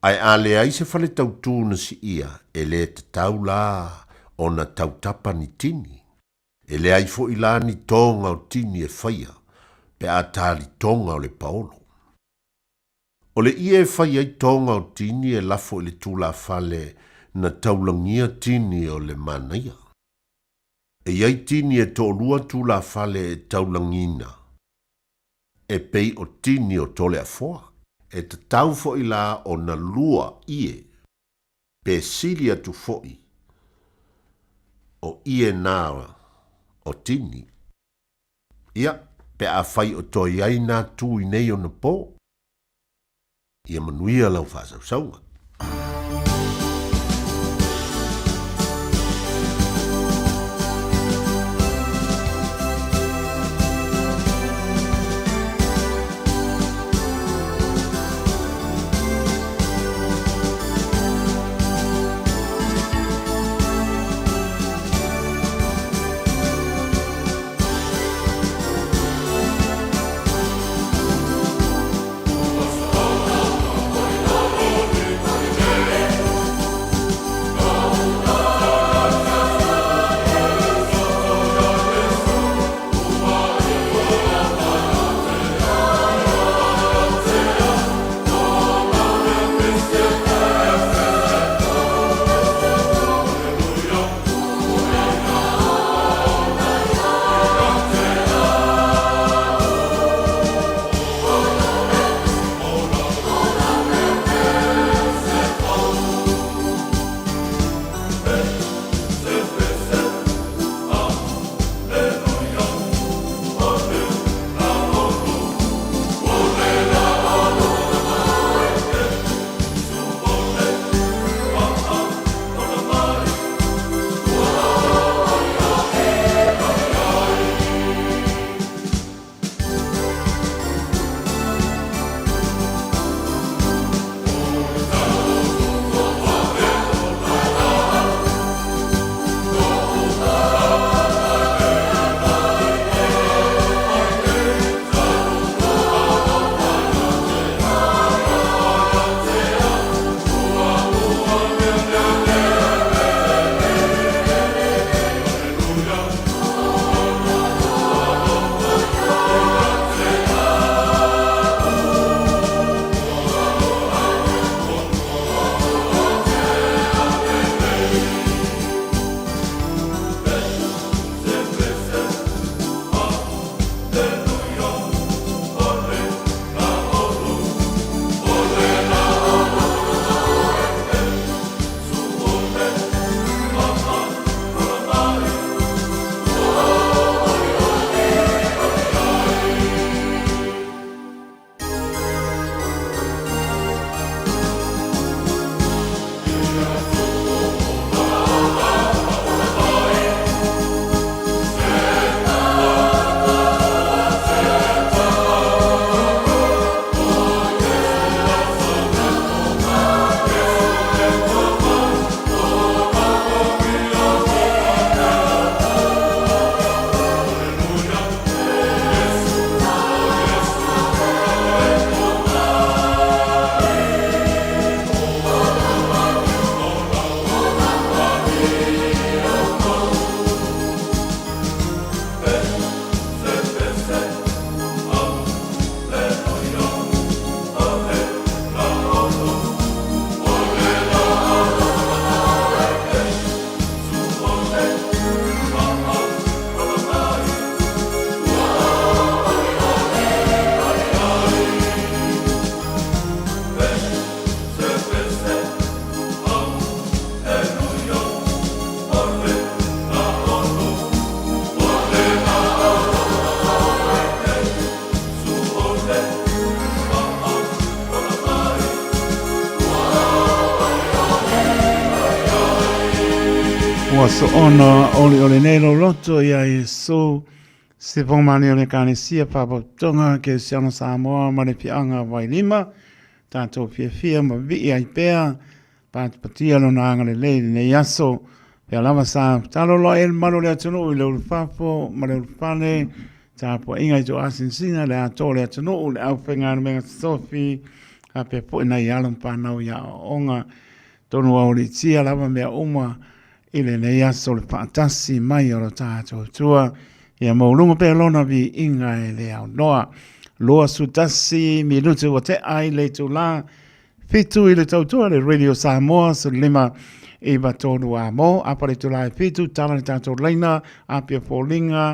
Ai ale ai se whale tautu na si ia, e le te tau la o na tautapa ni tini. E le ai fo ila ni tonga o tini e whaia, pe a tali tonga o le paolo. O le ia e whaia i tonga o tini e lafo i le tula whale na taulangia tini o le manaia. E iai tini e tōlua tula whale e taulangina. E pei o tini o tole a foa. E te tau fo i la o na lua ie, pe silia tu fo i, o ie nā o tini. Ia, pe a fai o toi ai nā tū i nei o na pō. Ia manuia lau whāsausaunga. Ua so ona ole nei lo loto ia e so se vomani ole kane sia whapatonga ke siano Samoa ma le pianga vai lima tātou fia ma vi ai pēr patia lo na anga le lei nei aso pe lava sa talo lo el malo le atono i le ulfafo ma le ulfane ta po inga i jo asinsina le ato le atono le au whenga menga sofi a pe po ina i alam pānau ia onga tonu au li tia lava mea uma ile nei aso le whaatasi mai o lo tātou tua ia maulunga pe lona vi inga e le au noa loa sutasi minutu o te ai le tu la fitu i le tautua le Radio Samoa so lima i batonu a mo apare tu la fitu tala le tātou leina apia fōlinga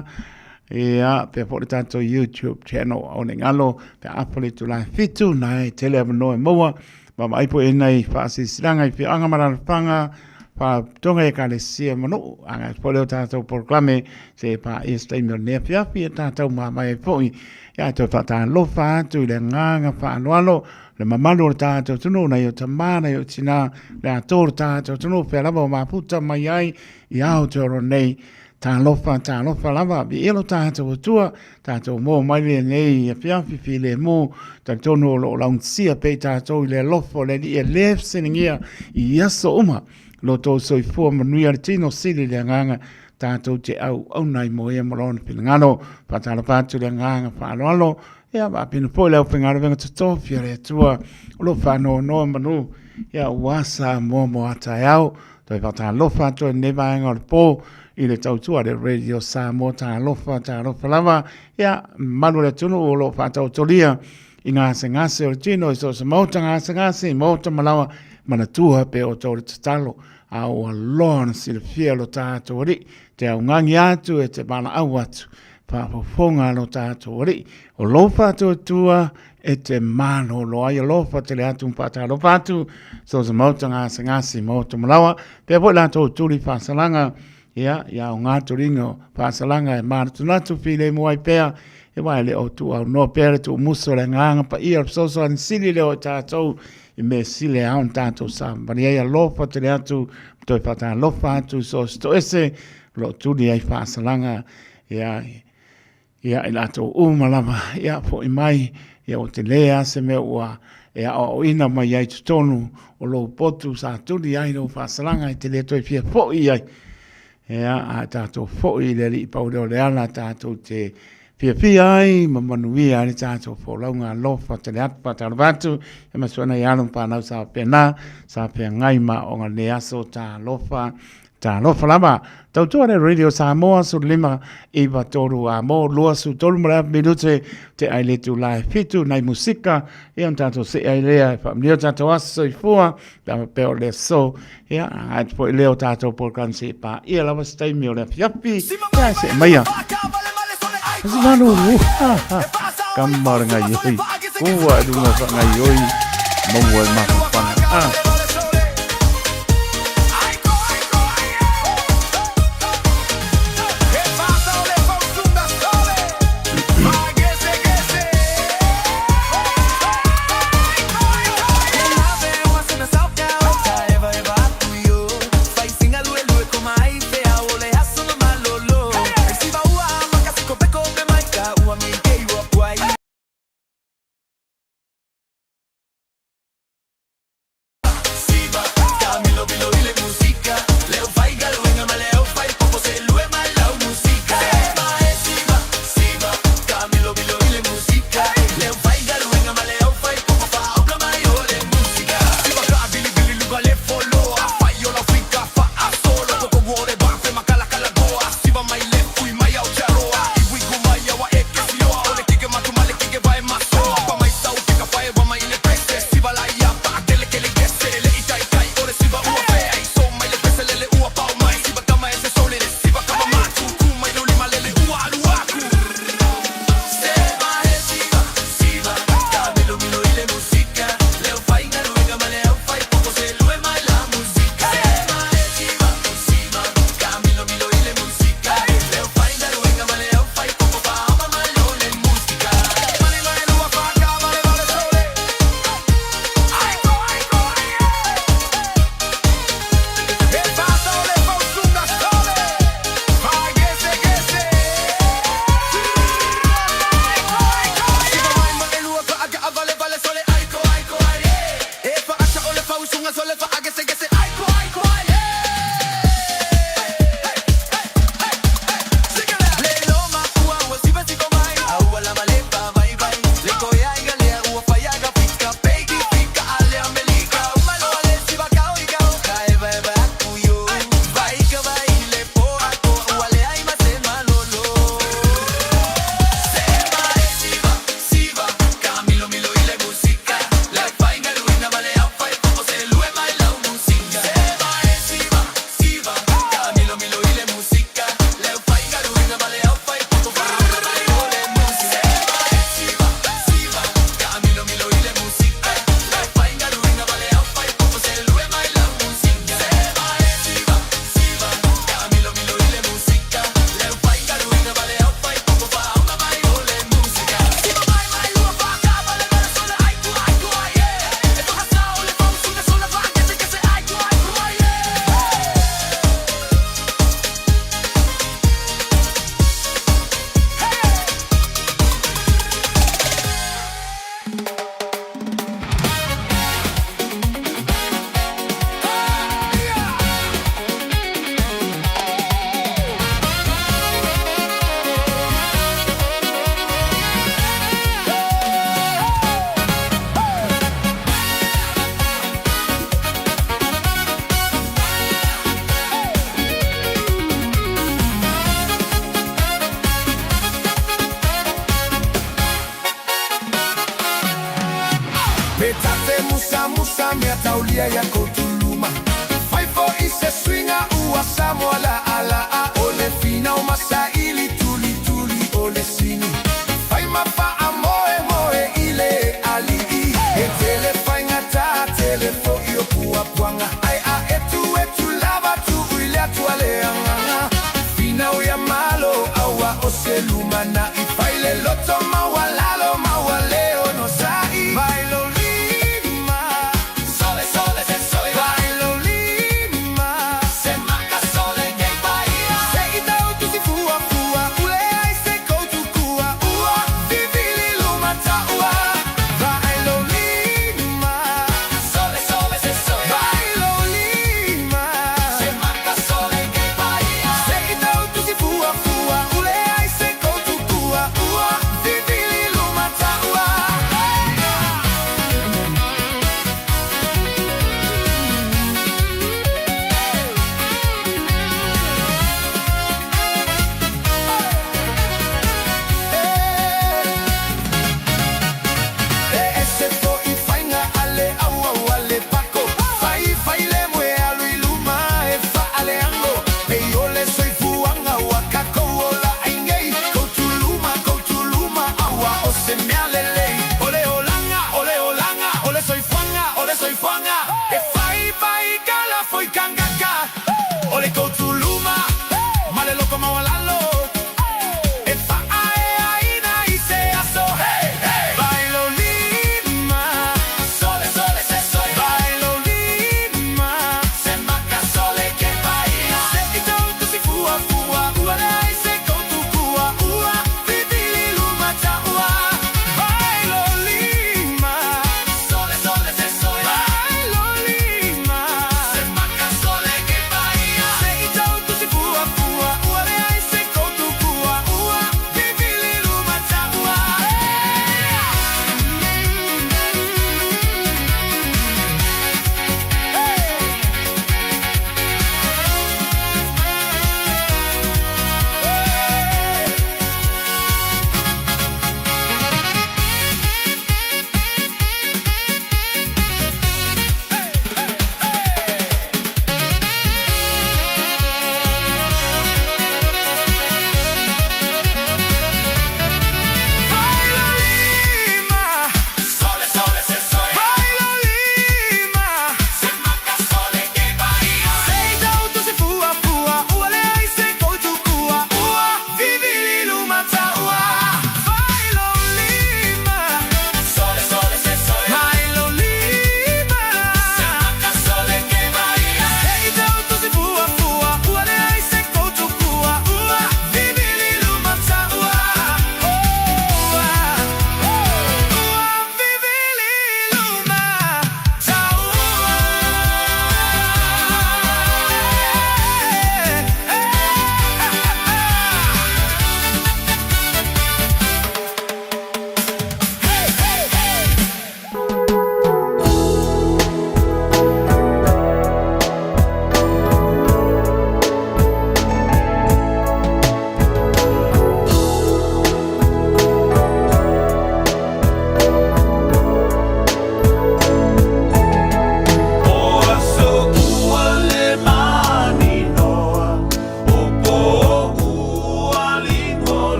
ia pe po le tātou YouTube channel o ne ngalo pe apare tu la fitu nai tele avanoe moa mama aipo e nei whaasi siranga i whianga mararapanga pa tonga e kalesia manu anga poleo tātou proklame se pa este mio ne fiafi tātou mai foi ya to fata lofa tu le nganga fa anualo le mamalo tātou tunu na yo tamana yo tina le ator tātou tunu pe lava ma puta mai ai ia o toro nei tā lofa lava bi elo tātou tua tātou mo mai le nei fiafi fi le mo tātou no lo launsia pe tātou le lofo le ni e lef seningia i aso uma lo to soi fo manui artino sili le nganga tātou te au nai mo e morona pilangano patala patu le nganga whaaloalo ea wa pina po leo pingaro venga tutofia le tua lo whano no manu ea wasa mo ata au toi patala lofa tu ne vaenga le po i le tautua le radio sa mo ta lofa lava ea manu le tunu o lo whatau tolia i ngase o tino i so se mauta ngase mauta malawa manatua pe o tōre tatalo a o alona sila fia lo tātou ori te au ngangi atu e te mana au atu whafonga lo tātou ori o lofa tua e te mano lo ai lofa te le atu mpata lo patu so se mauta ngasi mauta malawa pe po lātou turi whasalanga ia o ngātu ringo whasalanga e mana tunatu file muai pea e wai le o tu au no pere tu muso le nganga pa ia so an sili le o tātou i me sile a un tātou sa maria ia lofa te le atu toi pata lofa atu so sto ese lo tuli ai whasalanga ia i lato umalama ia po i mai ia o te lea se me ua ia o ina mai ai tutonu o lo potu sa tuli ai no whasalanga i te le toi fia po i ai ia a tātou po i le li pau leo le ala tātou te Pia ai, mamanuia ni tātou wholaunga lofa te le atu patarabatu, e masuana i alum pānau sa pena, sa pia ngaima o ngā neaso tā lofa lama. Tautua ne Radio Samoa su lima iwa toru a mo lua su tolu mara minute te aile tu lai fitu nai musika, e on tātou se ailea, e whamnio tātou aso i fua, tāma peo le so, ia, ait po i leo tātou polkan se pa, ia lawa staimi o le fiapi, ia se maia. Manu, kamar ngai yoi, kuwa dunga ngai yoi, mongwai mahu pana. tate musa musa mea taulia ya kotuluma. Faifo ise swinga ua samoala ala a ole fina o masaili tuli tuli ole sini. Faima pa amoe moe ile ali i e tele fainga ta tele fo io pua puanga. Ai a etu lava tu uile atuale anganga. Fina o ya malo awa ose lumana i faile loto mawalalo mawaleo no sai. Bailo lima sole sole se sole. Bailo lima se maca sole che bahia. Se ita o tu si fua fu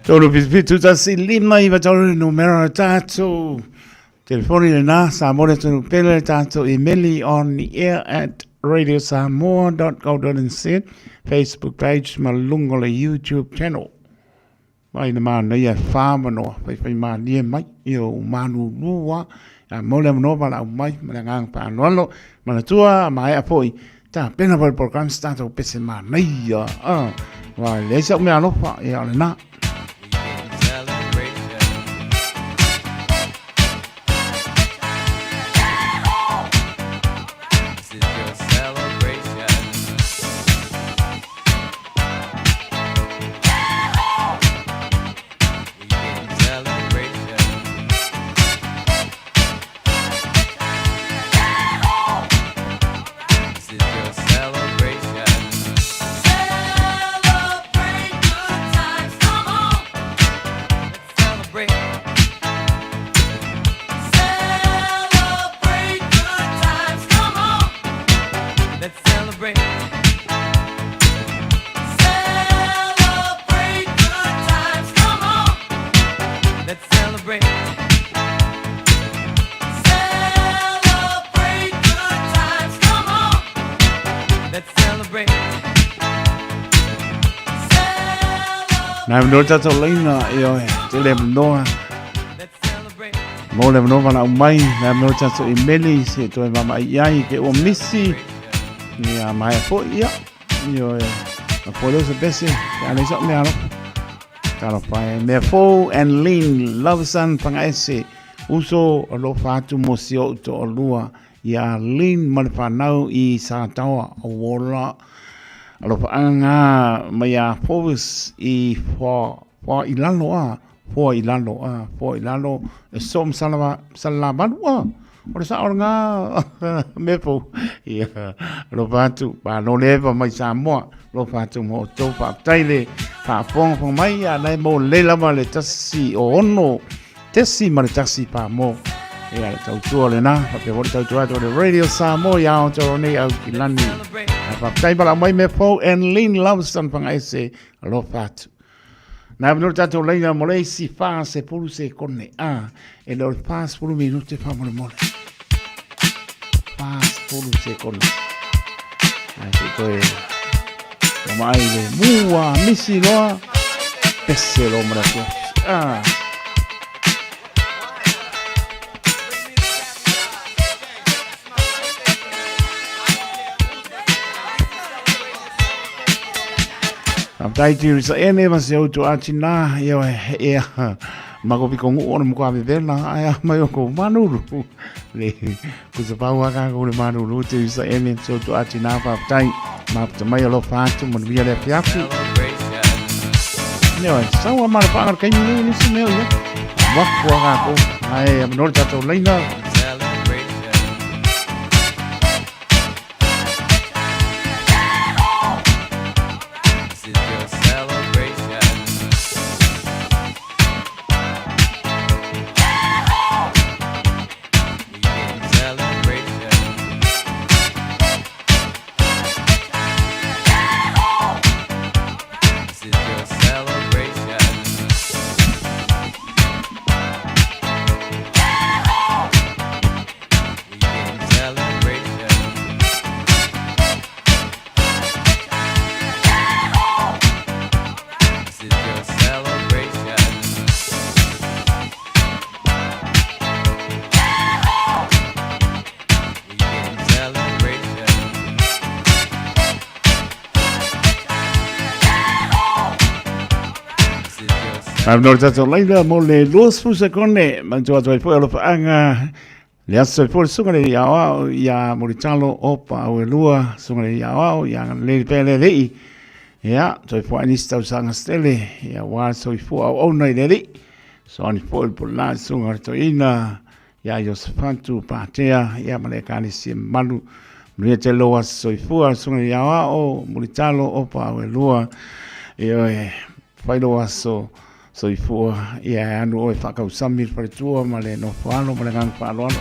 Tolo pitu tasi lima iwa tolo numero tato. Telefoni le na Samoa tunu pele tato emaili on the air at radiosamoa.co.nz, Facebook page malungo le YouTube channel. Mai na mana ia whamano, whai maa nia mai, io manu lua, mole mano pala mai, manangang pa anualo, manatua, mai apoi, ta pena pal program stato pese maa naia, wa leisa me alofa, ia ole na. Na no tato leina io te le noa. Mo le noa na mai na no tato emaili se to mama iai ke o misi ni a mai fo ia io a polo se bese ale so me alo. Kalo pai me fo and lean love san panga ese uso lo fatu mosio to lua ia lean malfanau I sa tawa ola. Alo anga maya focus I for ilalo som salaba o sa oranga me fo ia lo fatu ba no leva mai Samoa lo fatu mo to pa taile pa pong mai ya nei mo le lama le tasi o ono tesi ma le tasi pa mo ia tau tuole na pa pe tau tuole to Radio Samoa ya o to nei au kilani pa tai bala mai me fo and lean love san panga ese lo fatu na no tato leina mo le si fa se pulu se konne e lo pas pulu minute fa mo le pas pulu se konne ai to e mai le mua misi loa pese lo mra ko Dai ti sa ene ma se auto atina io e ma ko piko ngu ona mo ka vela ai ma yo ko manuru le ku se pa wa ka ko le manuru ti sa ene se auto atina pa tai ma te mai lo fatto mo via le piatti ne sa wa ma pa ka ni si me yo wa ko ka ko ai no ta to leina I've noticed that later more le los fusa conne manjo to foi lo anga le aso foi sungare ya moritalo opa o lua sungare ya le pele le ya to foi ni sta usanga stelle ya wa so foi o nei le so ni foi por la sungare to ina ya Josefantu patea ya malekani si malu lui te lo so foi sungare ya o moritalo opa o lua e fai lo aso so I fua ia anu o whakau samir pare tua ma le no whalo ma le ngang whalo anu.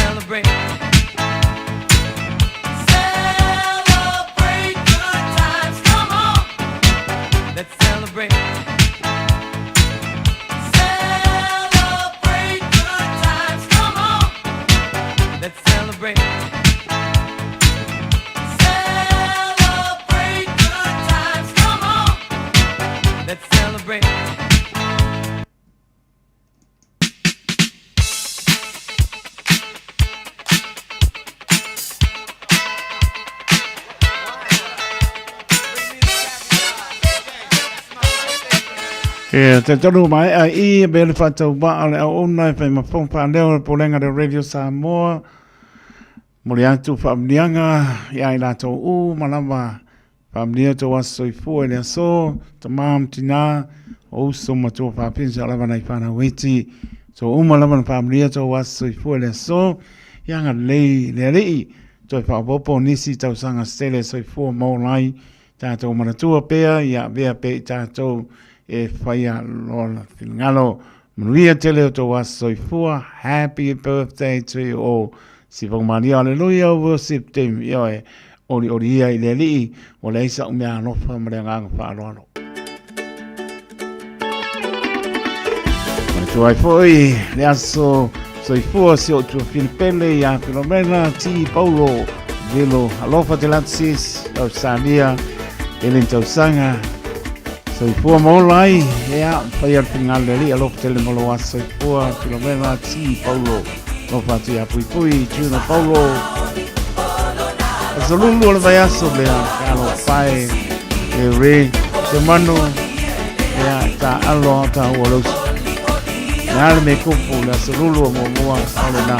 celebrate. Celebrate good times, come on. Let's celebrate. Celebrate good times, come on. Let's celebrate. Celebrate good times, come on. Let's celebrate. Te tonu mai a I be le whatau ba ale au ona e whai mawhong wha leo po lenga de Radio Samoa. Mori atu whaamnianga i ai lato u malama whaamnia to waso I fua le aso ta maam tina o uso matua whaapinsa alawa nei whana weti. So umalama na whaamnia to waso I fua le aso ianga lei le rei to I whaapopo nisi tau sanga stele so I fua maulai tātou manatua pea ia bea pe tātou e whaia lola whingalo. Manuia tele o tō waso I fua. Happy birthday to you all. Si whang mani aleluia worship team. Ia e ori ia I le li. O le isa umea anofa mare nganga whaaloalo. Tu ai foi le aso so I fua si o tu Filipele ia Filomena ti Paulo Vilo alofa te latsis au Sania Elen tausanga so I fua maulai, ea, whai ar pingal ri, alof tele molo wa so I fua, Filomena ti Paulo, no whatu ia pui pui, tuna Paulo. Asa lulu ala vai aso lea, kalo whae, e re, te manu, ea, ta alo ta ualos. Nare me kupu, le asa lulu mo mua, ale na.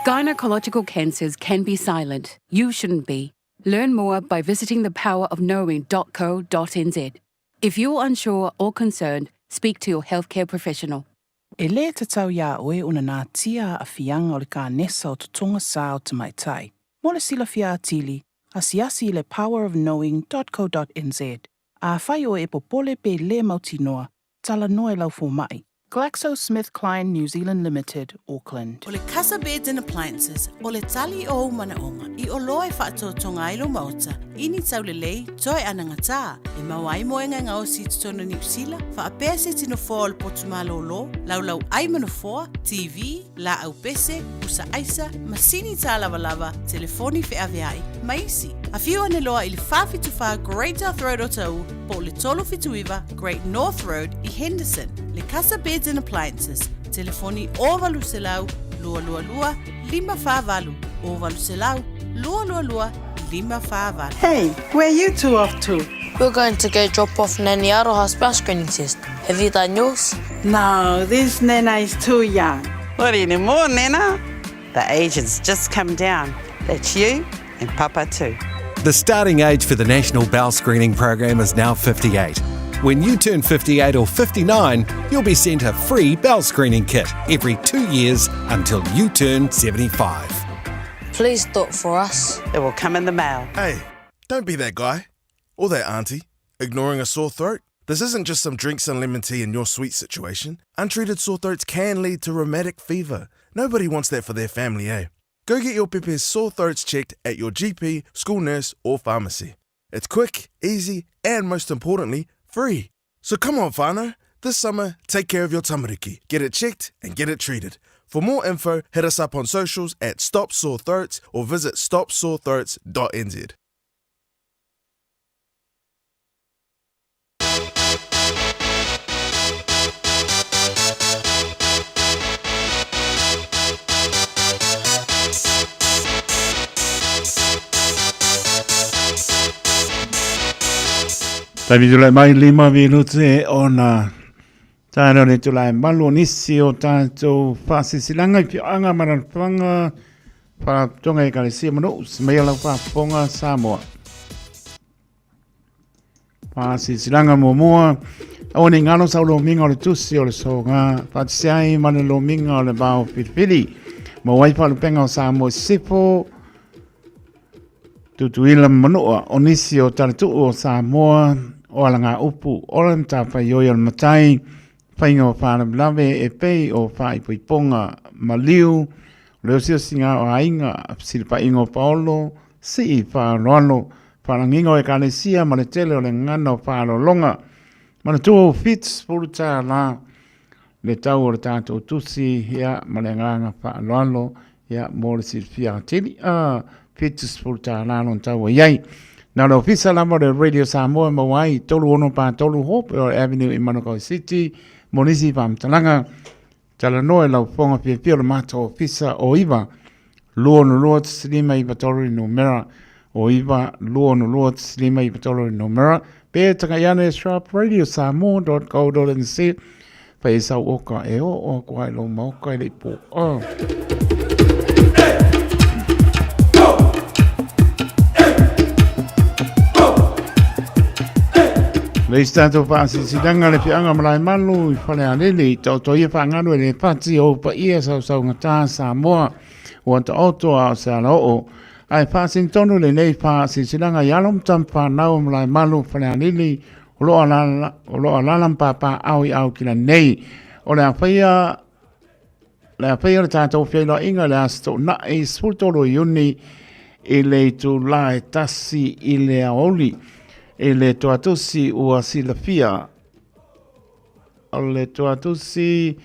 Gynecological cancers can be silent. You shouldn't be. Learn more by visiting thepowerofknowing.co.nz. If you're unsure or concerned, speak to your healthcare professional. E le te tau ia oe una nā tia a fianga o le ka nesa o tutunga sa o te maitai. Mo le sila fia atili, asiasi i le powerofknowing.co.nz. A whai o e popole pe le mautinoa, tala noe lau fōmai. GlaxoSmithKline New Zealand Limited, Auckland. O le Casa Beds and Appliances, o le tali o mana onga, i o loe whaatotonga ilo mauta, ini tau le lei, toi ananga tā, e mawai moenga ngā o si tutona New Zealand, wha a pēse tino fōa o le potumalo lo, lau ai mano fōa, TV, la au pese, usa aisa, masini tā lava, telefoni whi aviai, maisi. A whiu ane loa i le whawhituwha Great North Road o tau, po le tolo whituiwa Great North Road i Henderson. Le Casa Beds and Appliances. Telefoni o valu selau, lua, lima whāwalu. O valu selau, lua, lima whāwalu. Hey, where are you two off to? We're going to go drop off Nanny Aroha's bowel screening test. Have you done yours? No, this Nana is too young. What anymore, Nana? The age has just come down. That's you and Papa too. The starting age for the National Bowel Screening Program is now 58. When you turn 58 or 59, you'll be sent a free bowel screening kit every 2 years until you turn 75. Please do it for us. It will come in the mail. Hey, don't be that guy or that auntie ignoring a sore throat. This isn't just some drinks and lemon tea in your sweet situation. Untreated sore throats can lead to rheumatic fever. Nobody wants that for their family, eh? Go get your Pepe's sore throats checked at your GP, school nurse or pharmacy. It's quick, easy and most importantly, free. So come on, whānau. This summer, take care of your tamariki. Get it checked and get it treated. For more info, hit us up on socials at Stop Sore Throats or visit stopsorethroats.nz. Tabi tulai mai 5 minute ona tāna ne tulai malu nisi o tātou whasisilanga i pianga maranwhanga whakatonga i kalesia manu smea lau whaponga Samoa. Whasisilanga mua o ne ngalo sau lo minga o le tusi o le songa whatisiai mana lo minga o le bao whiwhiri ma waipalu penga o Samoa sifo tutuila manua o nisi o taratu o Samoa o alanga upu o le mta whai al matai whainga o whāna blawe e pei o whai puiponga maliu leo sio singa o ainga silipa ingo paolo si i whāroalo wharangingo e kalesia ma le tele o le ngana o whārolonga ma le tua o fits puruta la le tau o le tātou tusi hea ma le nganga whāroalo hea mo le silfia tili fits puruta la non tau o iai. Nā rau fisa lama le Radio Samoa mawai tolu ono pa tolu Hope o Avenue i Manukau City, Monisi Pamtalanga, tala noe lau whonga pia le mata o fisa o iwa, lua no lua tslima i patolu no mera, o iwa lua no lua tslima i patolu no mera, pe takayane shop radiosamoa.co.nz, pa isa oka e o kwa ilo mauka i le po. Le stato pasi si danga le pianga malai malu I fale alele tau toia whanganu e le pati o pa ia sau ngata Samoa o anta oto a se ala o ai pasi tonu le nei pasi si danga yalom tampa nau malai malu fale alele o lo alalam papa au I au kila nei o le awhaia le tātou whiaila inga le asto na e sultoro iuni I le tu la e tasi I le aoli e le toatusi ua silafia o le toatusi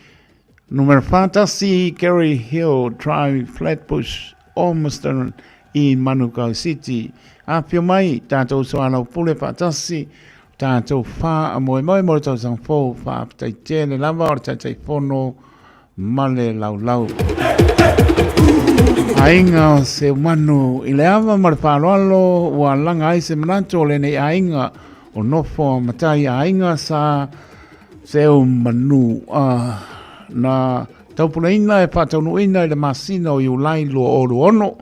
numero fantasi Kerry Hill Drive Flatbush Ormiston I Manukau City a pio mai tātou soalau pule fantasi tātou wha a moe mo tau sang fō wha aptai tēne lava o tātai whono male lau ainga se manu I le ava ma le whāloalo ua langa ai se mananto le nei ainga o nofo matai ainga sa se o manu na Taupuna ina e whātaunu ina e le masina o iulai lua o luono.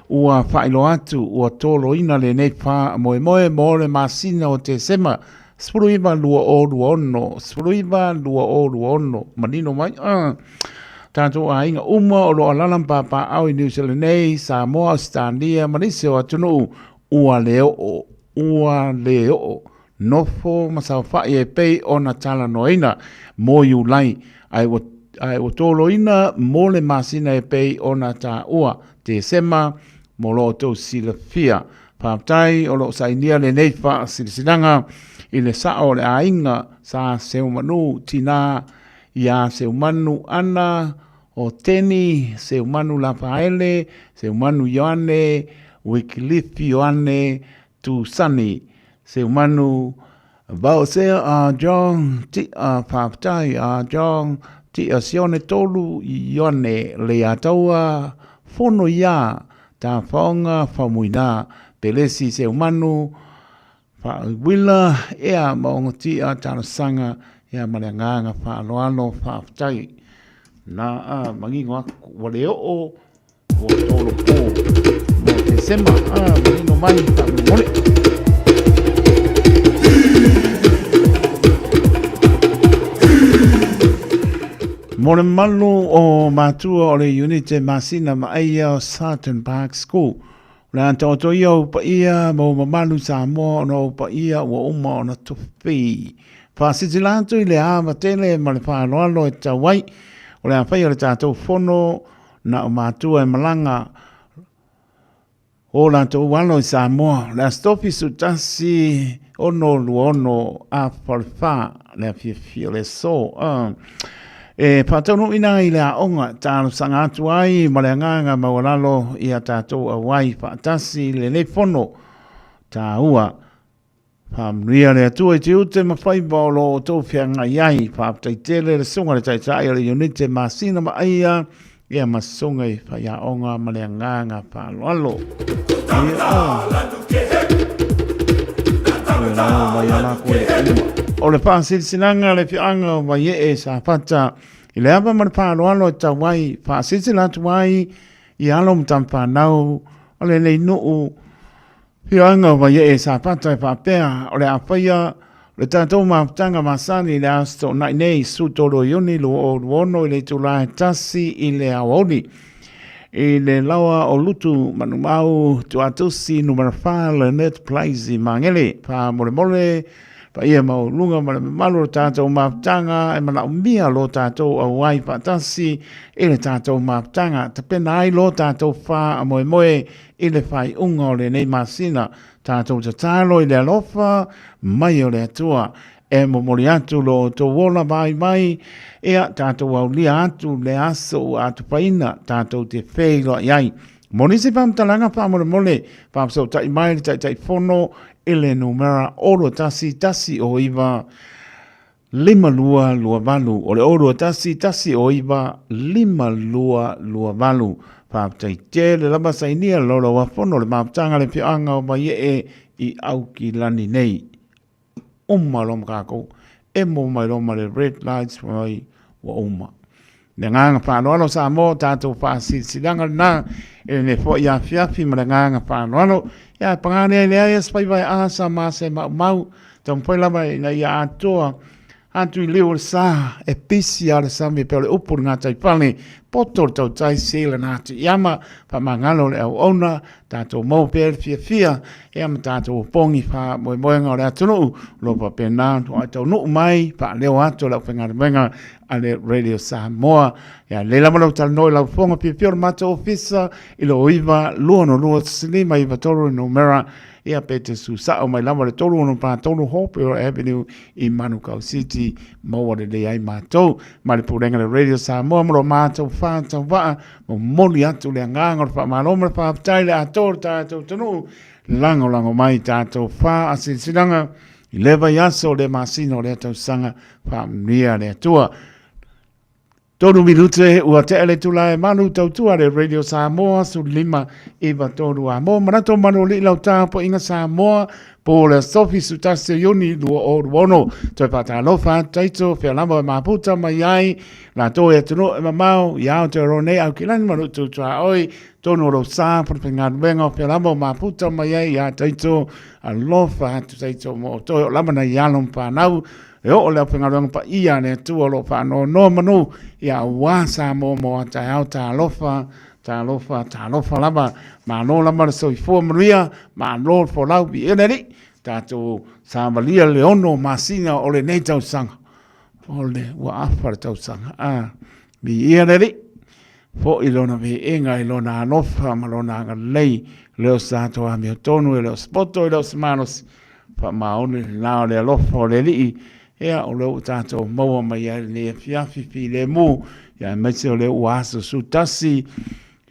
Ua whailo atu, ua tolo ina le nei wha moe mo le masina o te sema. Spuruiva lua o luono, spuruiva lua o luono. Manino mai, tātou a inga uma o loa lalampapa au i New Zealand nei, Samoa, Australia, Malaysia o atunu ua leo. Nofo masau whai e pei o na tala noina mo iulai. Ai o tolo ina mo le masina e pei o na tā ua te sema mo lo tau sila fia. Pāptai o lo sainia le neifa silisilanga i le sao le ainga sa seumanu tina ia seumanu ana o teni seumanu lapaele, seumanu yoane, wikilifi yoane, tu sani. Seumanu vaosea a John ti a pāptai a John ti a sione tolu yoane le ataua fono ia ta whaonga whamuina pelesi seumanu wila ea maonga ti a tarasanga ea mareanganga whaaloalo pāptai na mangingoa wale o tolo po mo te sema manino mai ta mole. Mone malu o matua o le unite masina maia o Sutton Park School. Le antoto ia o pa ia mo mamalu Samoa no pa ia o uma o na tuwhi. Whasitilantu i le ama tele ma le whaaloalo e tawai. O le awhai o le tātou whono na o matua e malanga o la tau walo i Samoa. Le astopi sutasi ono luono a whalwha le awhiawhia le so. E patonu ina i le aonga tālu sanga atu ai ma le anganga mawalalo i a tātou a wai whaatasi le le whono tā ua. Whamria le atua i te ute ma whaiba o lo o tau whianga iai whaaptai tele le sunga le taitai o le unite masina ma aia ia ma sunga i whai aonga ma le anganga whaaloalo. O le whaasirisinanga le whianga o mai e sa whata i le apa ma le whaaloalo ta wai whaasirilatu wai i alo mtam whanau o le nei nuu whianga o mai e sa whata e whapea o le awhaia le tātou maftanga masani le asto nai nei sutoro ioni lo o luono i le tulae tasi i le awoni. I le lawa o lutu manumau tu atusi numero 5 le net place i mangele pa mole pa ia mau lunga ma le malu tātou maftanga e mana umia lo tātou a wai patasi i le tātou maftanga te pena ai lo tātou wha a moe i le whai unga o le nei masina tātou te tālo i le alofa mai o le atua e momoli atu lo to wola mai ea tātou au lia atu le aso atu paina tātou te wheilo iai. Monisi pamtalanga mole pamsau tai mai tai fono ele numera oro tasi o iwa 5 lua valu o le oro tasi o iwa 5 lua valu pamtai te le lama sainia lolo wa fono le maptanga le pianga o mai i auki lani nei. Malom kako e mo mai loma le red lights mai wa uma. Le nganga whaanoano sa mo tātou whaasisilanga na e ne fo ia fiafi ma le nganga whaanoano ia pangane le aia spai vai asa ma se mau tam poi lama na ia atoa atu i leo le sa e pisi a le sami pe le upu ngā taipane poto tau tai sila nātu iama pa mangalo le au ona tātou mau pe fia iama tātou pongi pa moenga o le atunu lo pa pena tau nuu mai pa leo atu lau whenga a le Radio Samoa ia le lama lau tal noi lau fonga pia mata ofisa i lo iwa lua silima iwa toro numera ia pete su sa o mai lama le tolu no pa tolu Hope Avenue i Manukau City mo le le ai matou ma le purenga le Radio Samoa mo matou fa tau va mo moli atu le nganga fa maloma fa taile ator tātou tonu lango mai tātou fa asisilanga i leva yaso le masino le tau sanga fa mnia le atua Tonu minute ua te ele tula e manu tautua le Radio Samoa su lima iwa tonu a mo. Manato manu li lau tā po inga Samoa po le sofi su tase yuni lua o ruono. Toi pata alofa taito fea lama maputa mai ai la to e tunu e mamau iao te rone au kilani manu tutua oi tonu ro sa por pingadu benga fea lama maputa mai ai ia taito alofa taito mo toi lama na ialom panau. E o leo pengaronga pa ia ne tu o lo pa no manu ia wasa mo ta au ta lofa lava ma no lama so i fo maria ma no fo lau bi eneri ta tu sa malia leono masina o le nei tau sanga o le wa afar tau sanga bi eneri fo ilona bi enga ilona lofa malona ga lei leo sa to a mi tonu e leo spoto e leo semanos pa maone na le lofa le li ea o leo tātou maua mai ai le fiafifi le mu ia mai se o leo uaso su tasi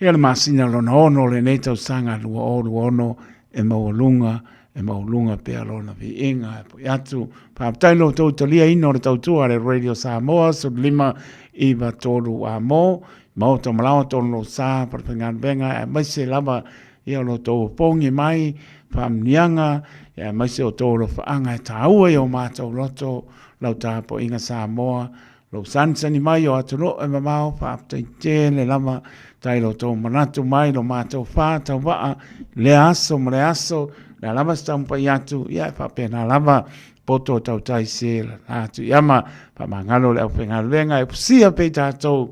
ea le masina lona ono le nei tau sanga lua o lua ono e maulunga pe alona vi inga e po atu paaptaino tau talia ino le tautua le Radio Samoa su lima iwa tolu a mo mau to malawa tolu lo sa parpengan benga e mai se lava ia lo tau pongi mai paamnianga ia mai se o tolu faanga e taua i o mātou loto lau tāpo inga Samoa, lau sansani mai o atunu e mamau, whaaptai te le lama, tai lo tō manatu mai, lo mātou whā, tau waa, le aso, le lama stampa i atu, ia e whapena lama, poto tau tai se, atu iama, pa mangalo le au pengalenga, e pusia pe tātou,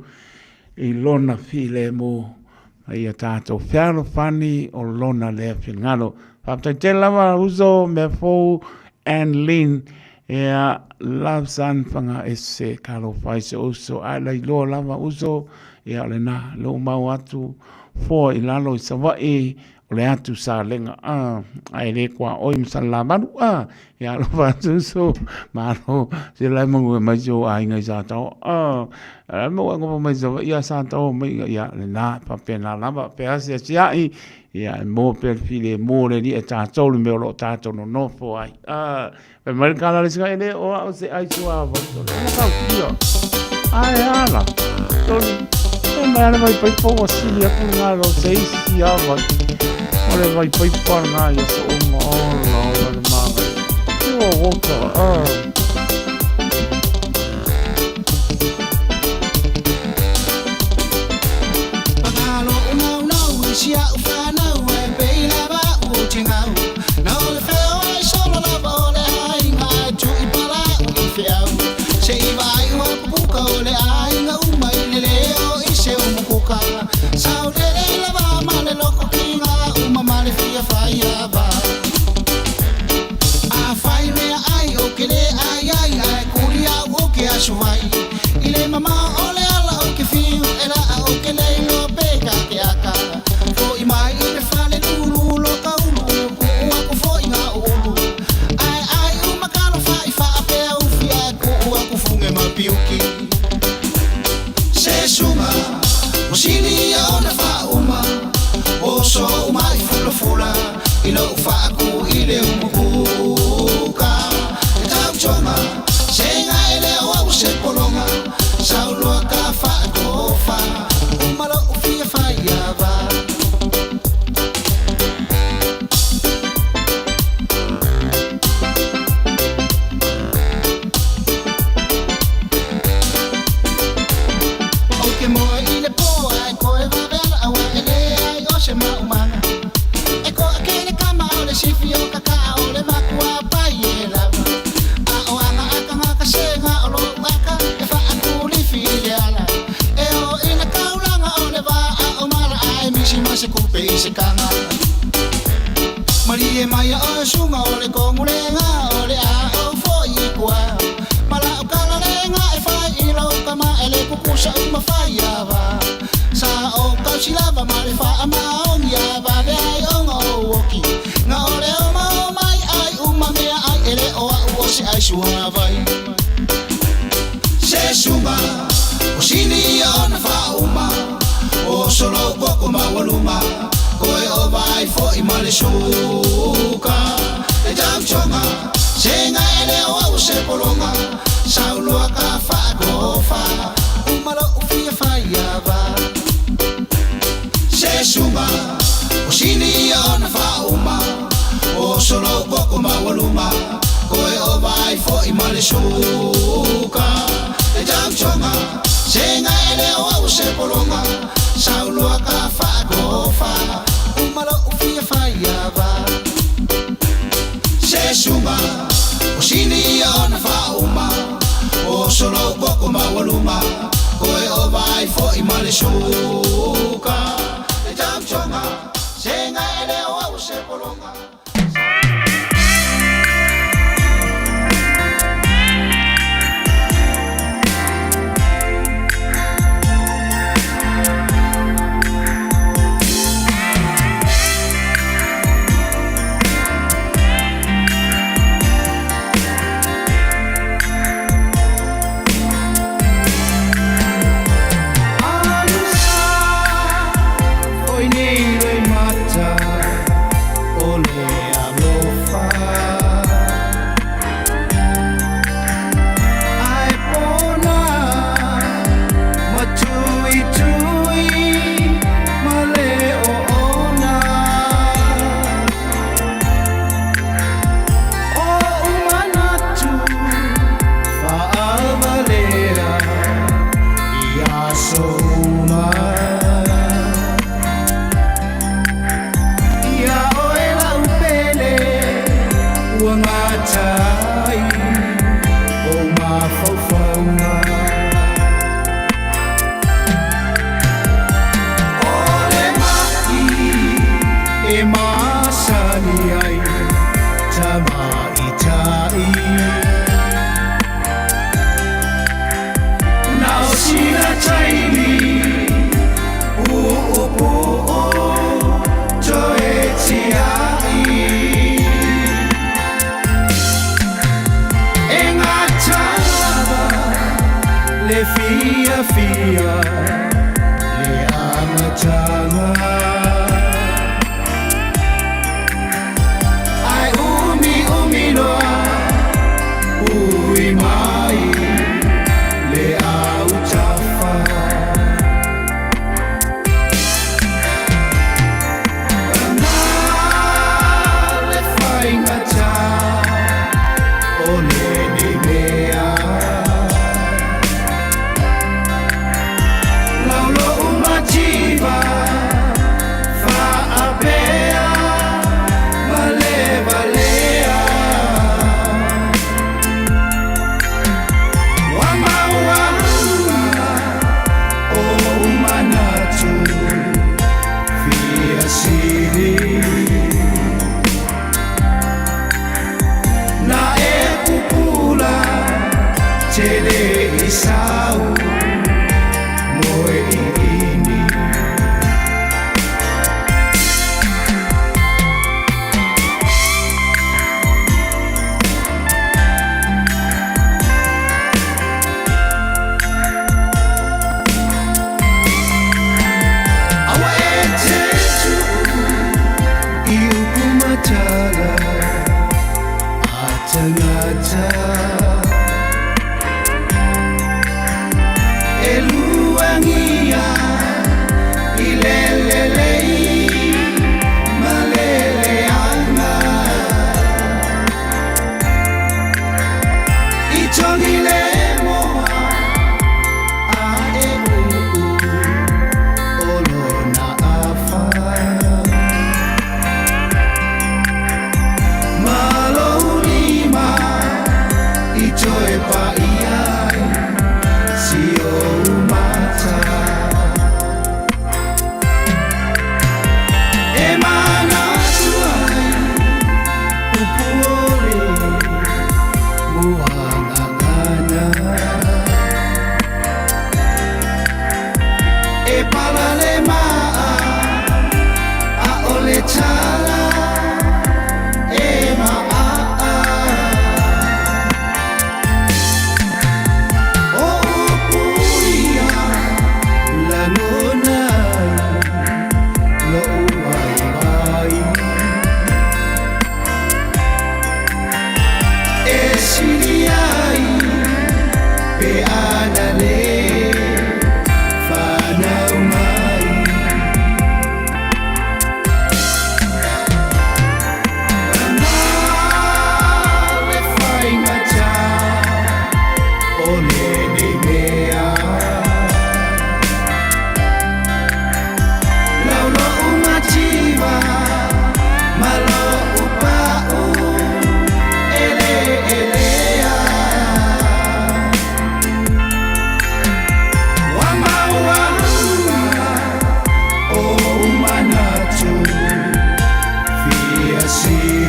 i lona file mo, ia tātou whiaro whani, o lona le pingalo, whaaptai te lama, uzo, me fōu, and Lynn, ea love san fanga ese kalo faise uso ala ilo lava uso ea le na lo mau atu fo ilalo isawai ole atu sa lenga ai le kwa oi msala manu ea lo fatu so mano se la mo mai jo ai ngai sa to mo ngo mai jo ia sa to mai ia le na pa pena lava pe asia sia i ia mo perfile mo le di ta to le me lo ta to no fo ai pe marcala le sga ele o se ai sua voto no fa io ai ala to e mara vai poi po si ia con lo sei si ava ora vai poi parla io so mo lo ma io voto sia ufana we beila ba utinga na ole feo ai solo la bole ai nga tu ipala u feo se vai wa puka ole ai nga umai le leo ise umukuka sao de la ba male loko kinga uma male fia faia ba a fai me ai o que le ai kuria o que ashuai ile mama ole ala o que fio era o que le no pega que aka mai e fale dulu lo ka ulu ku aku fo inga ulu ai uma kalo fai fa pe u fia ku funge ma piuki se suma o sini ona fa uma o so mai fula ilo fa ku ile umuka tau choma senga ele o se polonga saulo ka fa ko fa uma lo fia fa ya ba Maria Maya o sunga ole kongulenga ole a o foi kwa mala o kala lenga e fai ilo kama ele kukusa uma fai ava sa o kausilava male fa ama on ya va be o woki na ole o mai ai uma me ai ele o se ai sua vai se suma o sini ona fa uma o solo poco ma waluma koe o vai fo i male shuka e jam chonga senga ele o se polonga saulo ka fa go fa umalo shunga o sini ona fauma o solo boko mawaluma koe o vai fo I male shuka e jam chonga senga ele o se polonga saulua ka fa gofa umalo ufia faiava se shunga o sini ona fauma o solo boko mawaluma koe o vai fo I male shuka e jam chonga senga ele o se polonga.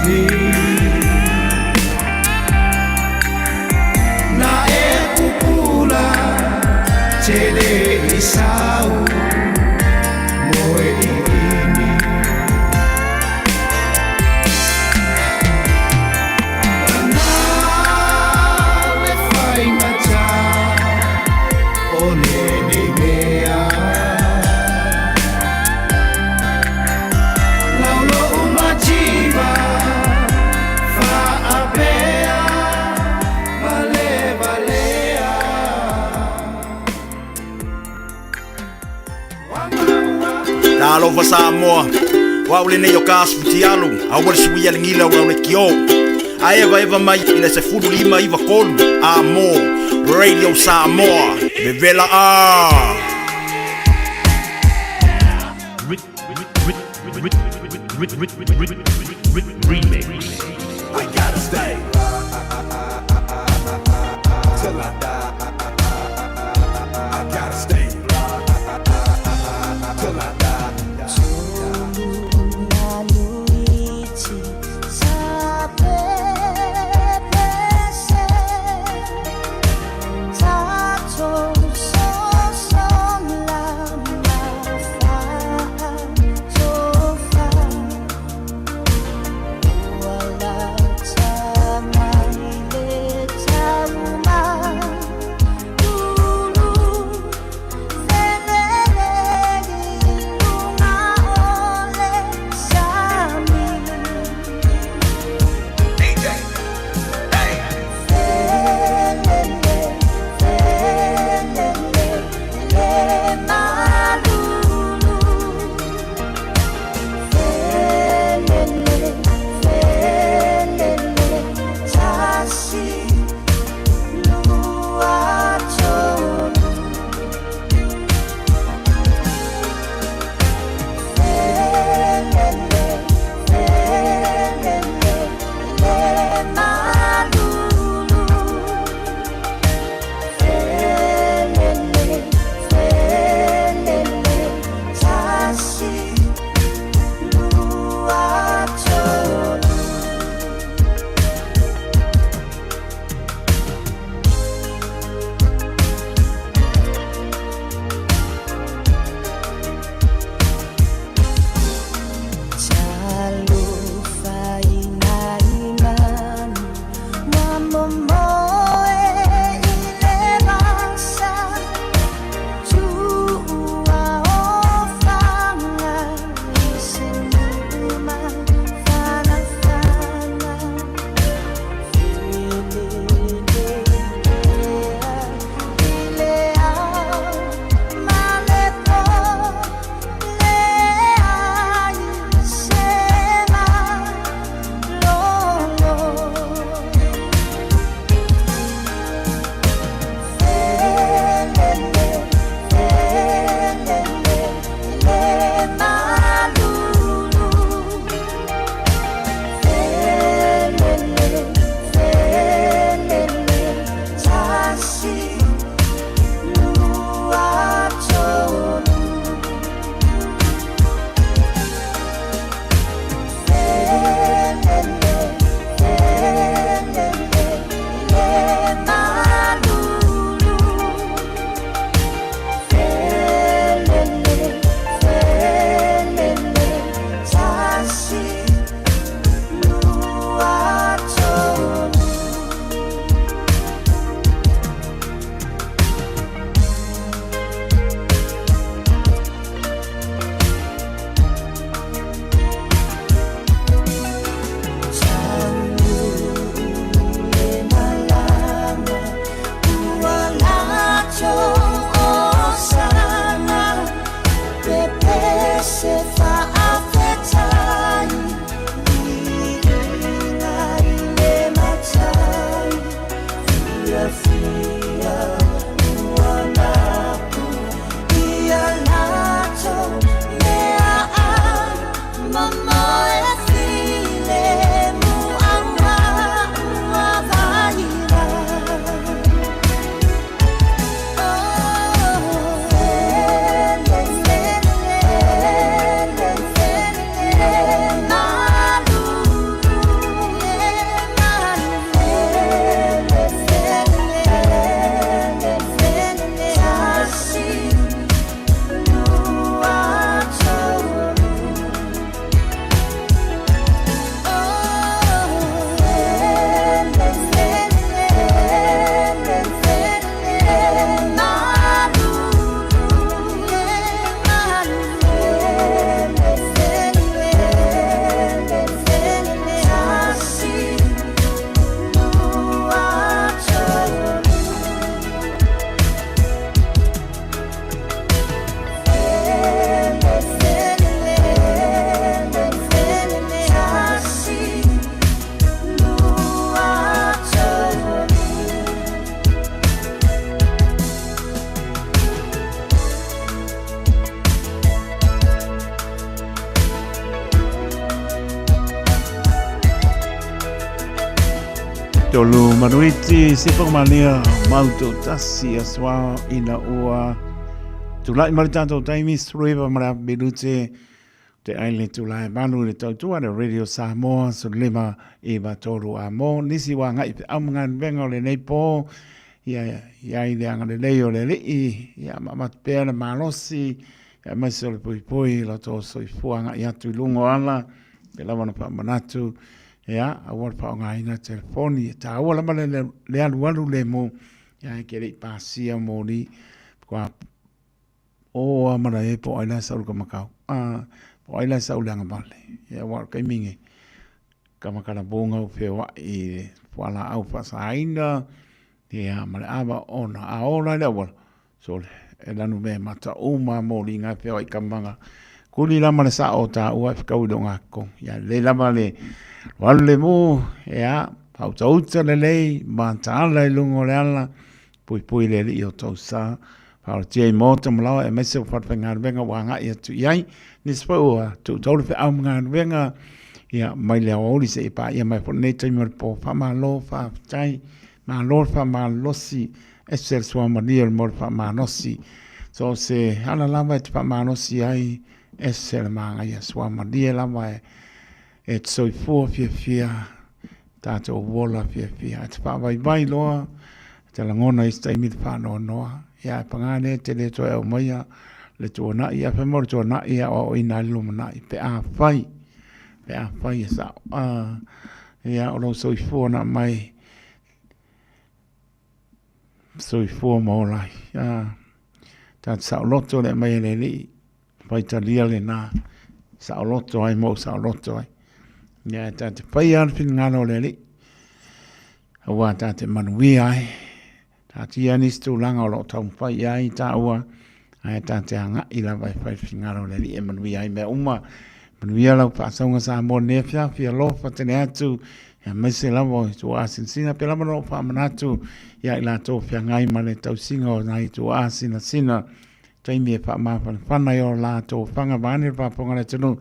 ini na e kupula tele isau moe ini na le fai mata ole ne mea laulo umajiba fa apea vale valea Talo fa Samoa. Wa ule ne yo kasputi alu. A wale suia lingila ula ule kio. A eva mai ina se fudu lima iwa kolu. Amo. Radio Samoa. Bevela Remix. I gotta stay till I die. I gotta stay till I die. tolu manuiti sipo malia mauto tasi aswa ina ua tulai malitato taimi sruiva mara bedute te aile tulai manu le tautua de Radio Samoa so lima e batoro amo nisi wa ngai amngan venga le nei po ya ile anga le leo le li ya mama pena malosi ya masol poi la to so fuanga ya tu lungo ala ke la wana pa manatu ya awal pa ngai na telefoni ta awal ma le alu le mo ya ke le pasia mo ni kwa o amara e po ala sa ko makau po ala sa ulanga male ya wa kai mingi kama kana bonga o fe wa i wala au fa saina ya mara aba ona aola le wala so e lanu me mata uma mo linga fe o kamanga kuli la mana sa o ta ua fika u donga ko ya le la male wala le mo ya pau tauta le lei manta ala i lungo le ala pui le li o tau sa pau tia i mota malawa e mese o fatwenga venga wanga ia tu iai nispa ua tu tau le fe au mga venga ya mai le aoli se ipa ia mai pone tai mar po fa malo fa tai ma lor fa ma losi eser sua mania mor fa ma nosi so se ala lava te fa ma nosi ai eser ma ia sua mania lava e so fu fia tato vola fia te fa vai loa te la ngona ista i mit fa no ya pangane te le to e moia le to na ia fa mor to na ia o ina lumna pe a fai sa ya o so fu na mai so i fua maolai. Tā sao loto le mai le li. Pai ta lia le nā. Sao loto ai mo sao loto ai. Ia tā te pai arwhin ngano le li. Awa tā te manui ai. Tā te anis tu langa o lo tau pai ai tā ua. Ai tā te hanga i la vai pai ngano le li e manui ai mea uma. Manui alau whaasaunga sa mo nefia fia lofa tene atu. Ya mese lavo tu asin pe lavo no fa manatu ya ila to fia ngai male tau singa o nai tu asin sina taimi e fa ma fa na yo la to fanga vani fa ponga le tunu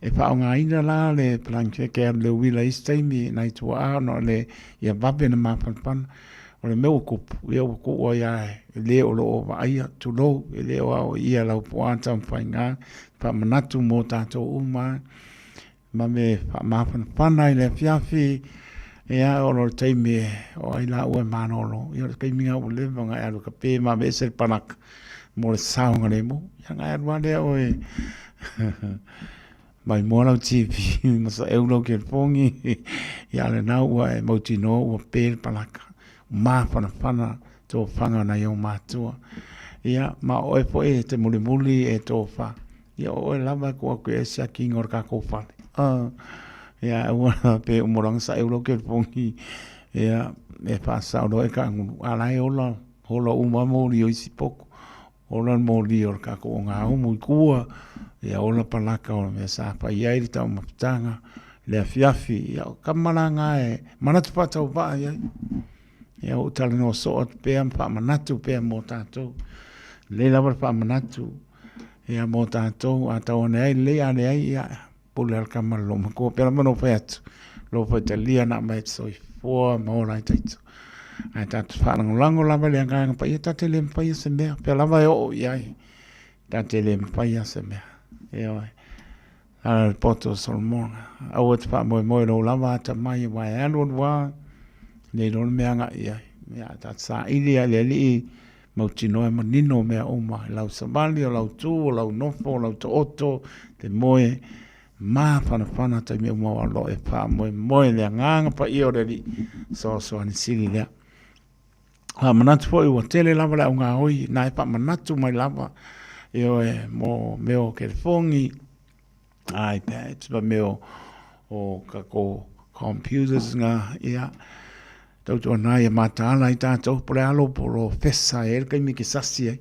e fa nga ina la le planche ke le wila istimi nai tu a no le ya vape na ma fa o le meu ku o ya le o lo va ia tu lo le o ia la po anta fa nga fa manatu mo ta to uma ma me whanai le fiafi e a oro teimi o ai la ue manolo i ora keiminga o le vanga e alu ka pe ma me ser panak mo le saunga le mo ia ngai arwa le oe mai mo lau tipi masa euro ke pongi ia le nau ua e mautino ua pe panak ma whana to whanga na iau mātua ia ma oe po e te muli e to wha ia oe lava kua kue e sia ki ngor ka kofale ya ua pe umorang sa euro ke pongi ya e pasa o e ka ngu ala e ola uma mo ri o isipoko ola mo ri o ka ko nga umu kua ya ola palaka o me sa pa ia i ta maptanga le fiafi ya kamalanga e manatu pata o ba ya o tala no so pe am pa manatu pe mo tato le lava pa manatu ya mo tato ata o nei le ane ya pule al kamal lo mako pero mano fet lo fa talia na mai so fo mo la taitu ai ta fa lango la vale nga pa ita tele pa se me pe la vai o ai ta tele pa se me al poto salmon au te fa mo lo la va ta mai vai alo wa le lo me nga ya ta sa ile le li mo tino e manino me o ma la sabali la tu la no fo la to te moe ma fana ta me mo lo e pa mo le nganga pa io de so ani sili le ha manatu foi o tele lava la nga oi na pa manatu mai lava io e mo meo ke fongi iPad ba meo o ka ko computers nga ia tau to na ia mata ala i tātou pole alo polo fesa e kai mi ki sasi e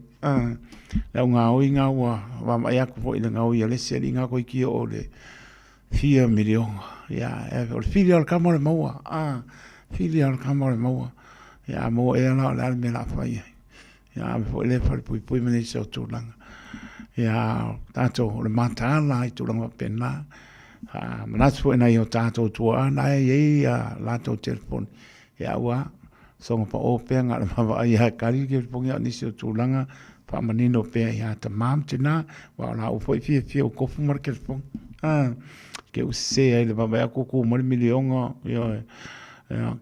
la nga oi nga wa mai aku foi nga oi le se nga ko ki o le 4 milion ya e o filial kamore maua filial kamore maua ya mo e la me la fai ya foi le pui me se tu langa ya tātou le mata ala i tu langa pena manatu foi na i o tātou tua na e la to telefone e aua songa pa o pe nga ma va ia kari ke pongi ni se tulanga pa manino pe ia ta mam tina wa na o foi fi o kofu market pong ke o se ai le ba ko ko mo milionga yo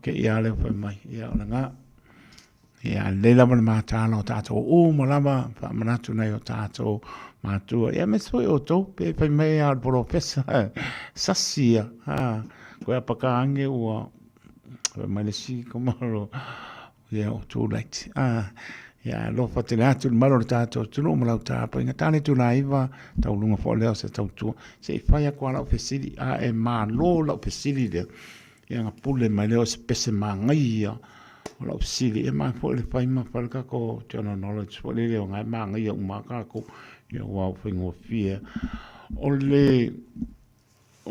ke ia le foi mai ia nga ia le la ma ta no ta to o mo la ba pa manatu na yo ta to ma tu ia me so o to pe mai al professor sasia ko pa ka ange o ma le si como ia o too late ia lo fatelato il malo tato tu no mo ta pa nga tani tu naiva ta lunga fo le se ta tu se fai qua la fesili e ma lo la fesili de ia nga pule mai le se pese mangia la fesili e ma fo le fai ma falka ko general knowledge fo le nga mangia ma ka ko ia wa fingo fie o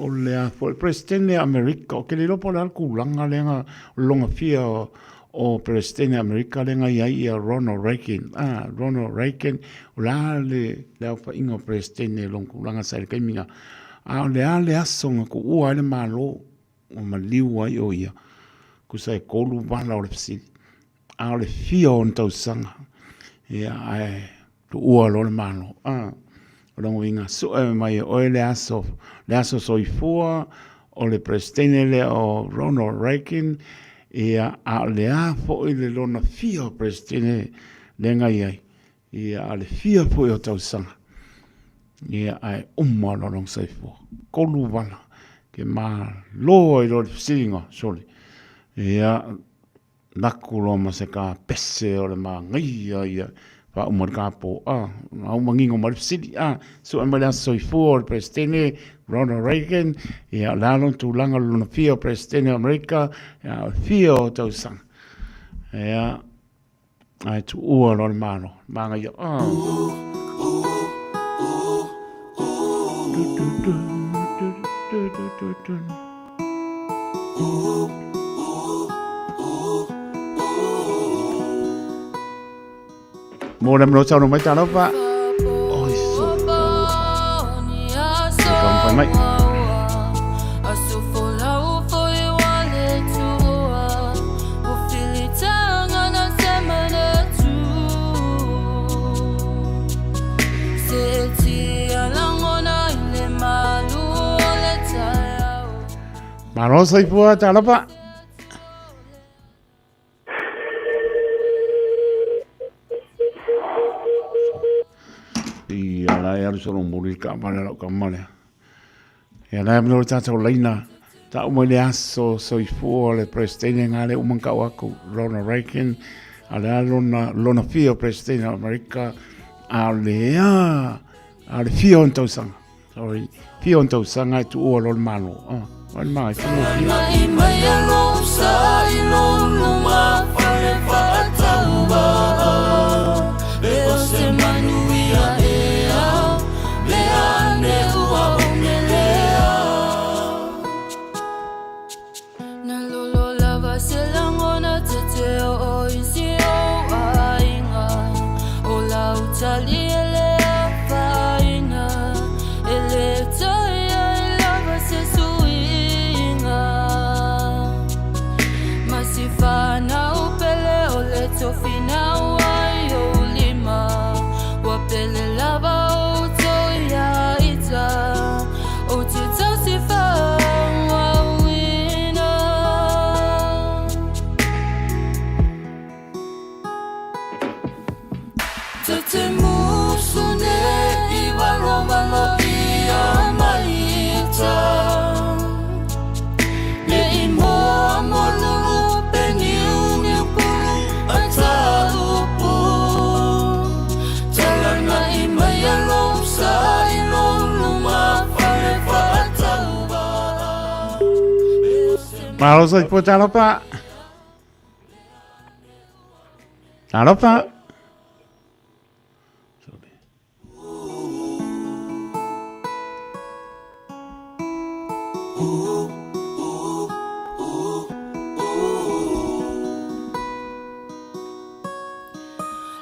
le a fo il presidente America o che le lo pole al kulanga lenga longa fia o presidente America lenga ia Ronald Reagan Ronald Reagan la le fa ingo presidente long kulanga sai ke minga le asonga ko ua le malo o maliu ai o ia ku sai kolu bala o le fisi le fia on tau sanga ia ai tu ua lo le malo Longo inga so mai o le aso soifua o le presidente o Ronald Reagan ia a le a fo le lona fia presidente lenga ia ia le fia fo o tausanga ia ai umma long soifua kolu wala ke ma lo i lo singa soli ia nakulo ma se ka pese o le ma ia pa o marcapo au mangingo marfsidi so amala soifo presidente Ronald Reagan ia lalon tu langa luna fio presidente America fio tausan ia ai tu ua lo mano manga ia Mo na mno tau no mai tano pa. Oi so. Kom pa mai. Maro sai pua tano pa. Solo muri ka mala ka mala ya na mno tata leina ta o le aso so for le presidente ngale o manka wako Ronald Reagan ala lona fio presidente America ale fio onto sang sorry fio onto sang ai tu o lo malo wan mai fio Malo sai po talo pa. Talo pa.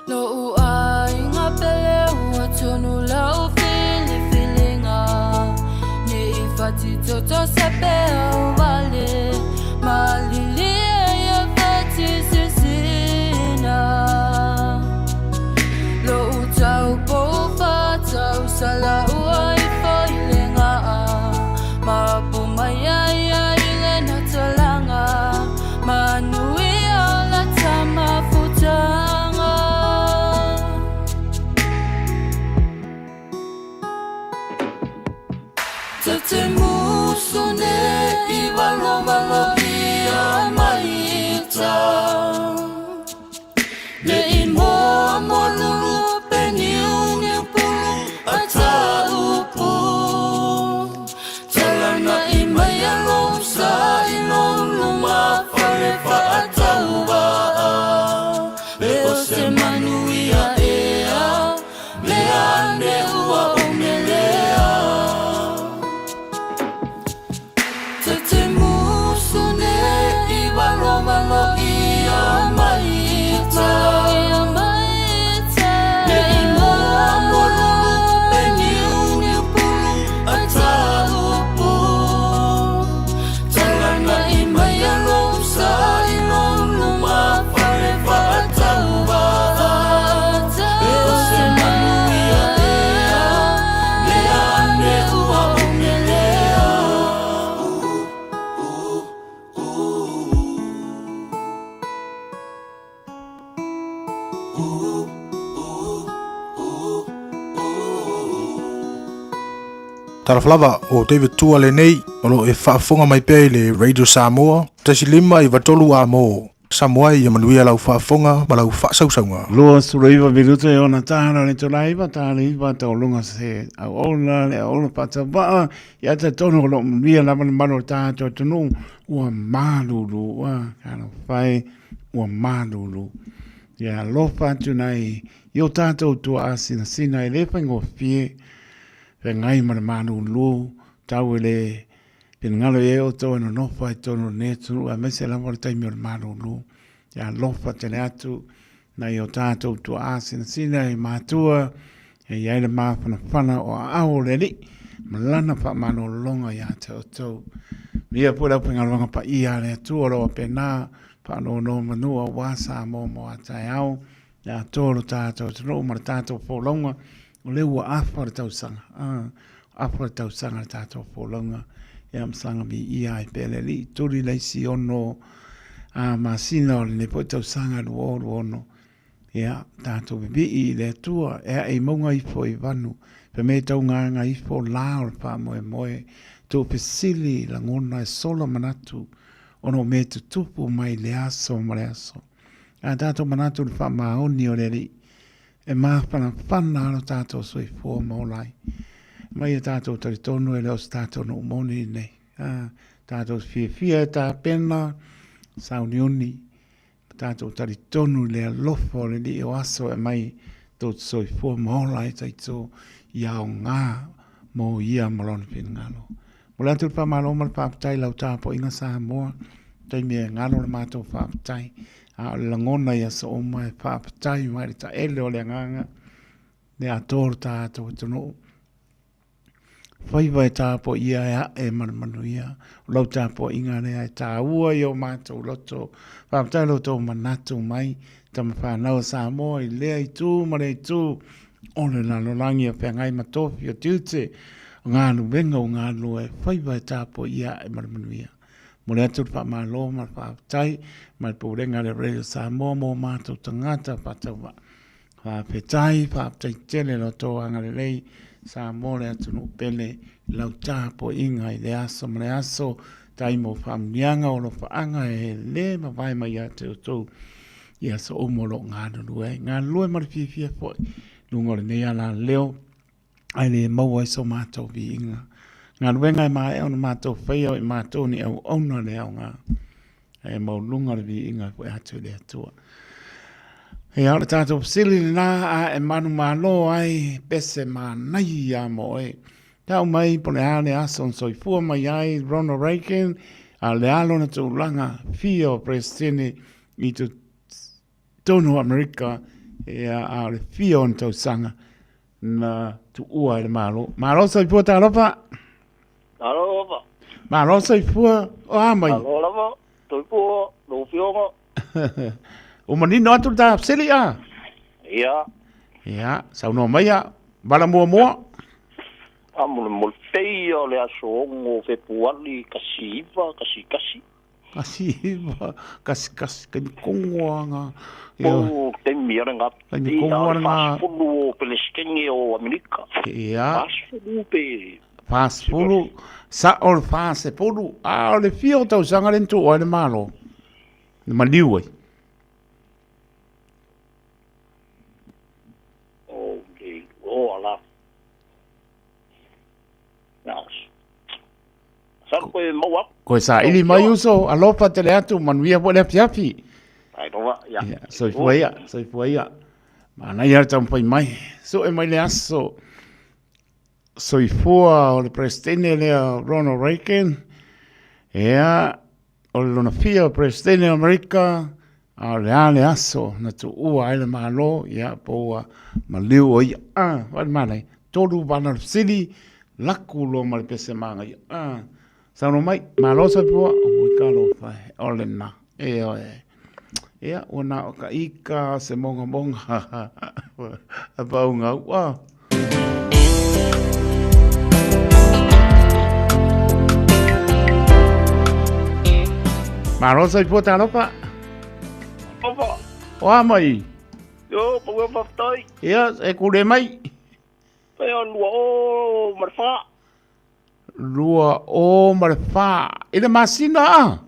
Lo ai nga pele wa tonu la o feelinga ne ifati toto sepe o vale malili ya te musone I walomalo ia maita Le I moa molulu pe niungi pulu ata upu Talana I mai alom sa I lolu ma fare fa ata uba Le o se manuia ea Le ane ua omelea Te musone I walomalo ia maita Le I moa molulu pe niungi pulu ata upu Talana I mai alom sa I lolu ma fare fa ata uba Le o se manuia ea Le ane ua omelea Talaflava o David Tua le nei, o lo e whaafonga mai pēi le Radio Samoa, tasi lima I watolu a mō. Samoa I amanuia lau whaafonga, ma lau whaasausaunga. Lua sureiva viruta e ona tāna le tolaiva, tāna iwa tau lunga se au ola, le ola pata waa, ia te tono lo mria lama le mano tātou tunu, ua mālulu, ua kāna whai, ua mālulu. Ia lopa atu nei, io tātou tua asina sina I le whaingo fie, pe ngai mana mālulu, tau e le, pe ngalo e o tau eno nofa I tono netu, a mese lama le taimi o le mālulu. Ia lopa tene atu, na I o tātou tua asina sina I mātua, e iai le māwhana whana o ao le li, malana wha mano longa ia te o tau. Mia pura pingaruanga pa ia le atua roa pe nā, wha no no manua wasa mo a tai au, ia tōro tātou tano, mara tātou pōlonga, o le ua awha le tau sanga, awha le tau sanga le tātou pōlonga, ia msanga mi ia I pele li, turi leisi ono, masina o le ne po tau sanga luoru ono, ia tātou bibi I le atua, ea e maunga I fo I vanu, pe me tau nganga I fo lao le pā moe moe, tō pesili la ngona e sola manatu, ono me tu tupu mai le aso ma le aso. A tātou manatu le wha maoni o le li, e māwhana whana alo tātou soi fua maulai. Mai e tātou tari tonu e leo tātou no umoni nei. Tātou fia e tā pena, saunioni, tātou tari tonu le alofo le li o aso e mai tō soi fua maulai taito iao ngā mo ia malona whingalo. Mula tu pa malo mal pa tai lau tapo inga sa moa, tai me ngalo le mātou pa tai. A langona ia so o mai pa tai mai ta ele o le nganga. Ne ator tātou tono. Whaiva e tāpo ia e manuia. Lau tāpo inga rea e tā ua i o mātou loto. Pa tai loto manatu mai. Tama whanau sa moa I lea I tū mare I tū. Ole la lolangi a whengai matofi o tiute. Ngānu wenga o ngānu e whaiva e tāpo ia e manuia. Mole atu pa malo ma pa tai ma purenga le Radio Samoa mo mātou tangata patawa. Pa petai pa tai tele lo to anga le lei Samoa le atu no pele lau tāpo inga I le aso ma le aso tai mo whamnianga o lo whaanga e le ma vai mai atu tō ia so o molo ngānu lue. Ngānu lue ma le fia fo lungo le nea la leo ai le maua so mātou vi inga. Ngā ruenga e mai au na mātou whaia o I mātou ni au auna le au ngā. E mau lunga le vi inga koe atu le atua. He au le tātou pasili le nā a e manu mālo ai pese mā nai a mo e. Tau mai po le ale ason soifua mai ai Ronald Reagan a le alo na tau langa fio presidente I tu tono Amerika e a le fio na tau sanga na tu ua le malo. Malo soifua tā lopa? Alo apa? Malo soifua o amai. Alo lama, soifua lo fionga. O manino atu ta seli a. Ia. Ia, sau no mai a bala mua mua. Amul mul feia le aso ngo fe puali kasiva kasi. Kasiva kasi kan kongoanga. O te mira nga. Kan kongoanga. Pulu peleskenge o Amerika. Ia. Asu pe Fast pulu. Sa o le fast pulu. A o le fio tau sanga le tu o le malo. Le maliu ai. Okay. O ala. Nas. Sa koe mau ap. Koe sa ili mai uso alofa te le atu manuia po le apiapi. Ai roa, ya. Soi fuaia. Mana ia tau pai mai. So e mai le aso. Soi fua o le presidente le Ronald Reagan. Ea o le lona fia o presidente Amerika. A le ale aso na tu ua ele malo. Ia po maliu o ia. Wale manai. Toru wana sili. Laku lo mali pese manga ia. Sano mai. Malo soi fua. Ui kalo fai. Ole na. Ia, ona o ka ika se monga monga. A paunga ua. Marosa i po talopa. Opa. Oa mai. Yo, pagwe paftoi. Ia, e kure mai. Peo lua o marfa. Lua o marfa. Ina masina a.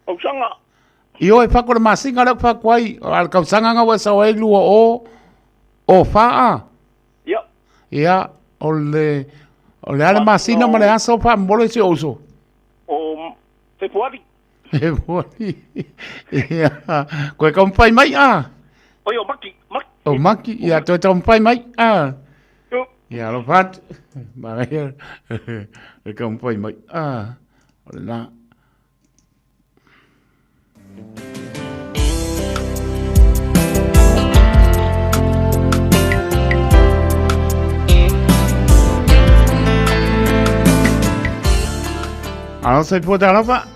Au sanga. Io e whakore masinga rau whakwai. Al kausanga ngā wa sawa e lua o whaa. Ia. Ia, o le ale masina ma le asa o wha mbole si oso. O Februari. Februari. Ia, koe kaumpai mai a. Oi, o maki. O maki, ia, toi kaumpai mai a. Yo. Ia, lo fat. Maria, e kaumpai mai a. O le na. Ano sa po tala pa?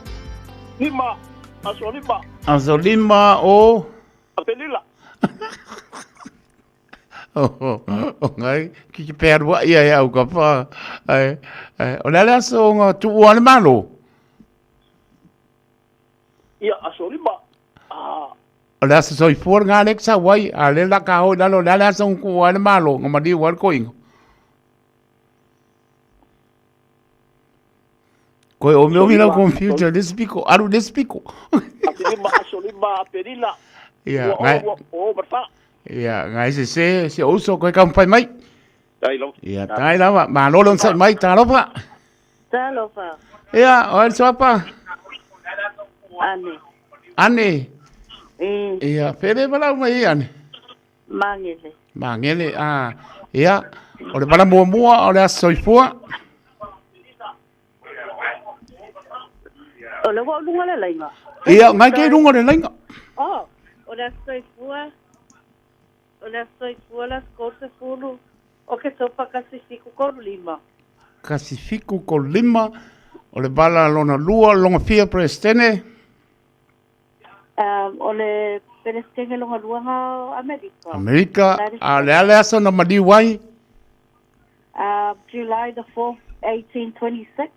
Lima. Aso lima. Aso lima o... Apelila. Ngai, kiki perwa ia au ka pa. O lele aso nga tuuane malo? Ia, aso lima. O le aso soi fuor ngā nek sa wai, a le la ka hoi lalo, lele aso tuuane malo, nga madi war koingo. Koe o me omina computer, despiko, aru despiko. Aso lima, apelila. Ia, ngai. O marfa. Ia, ngai se oso koe kampai mai. Tai lo. Ia, tai lava, ma lolon sai mai, ta lopa. Ta lopa. Ia, o el soapa. Ane. Ane. Ia, pere bala mai ane. Mangele. Mangele, ia, o le bala mua, o le asoifua. O le wa lunga le lainga. Ia, ngai ke lunga le lainga. Oh, o le soifua. O le soifua la scorse fulu. O ke topa Kasifiku Kolima. Kasifiku Kolima. O le bala lona lua, longa fia prestene. O le prestene longa lua nga Amerika. Amerika, a le ale aso na madiwai. July the 4th, 1826.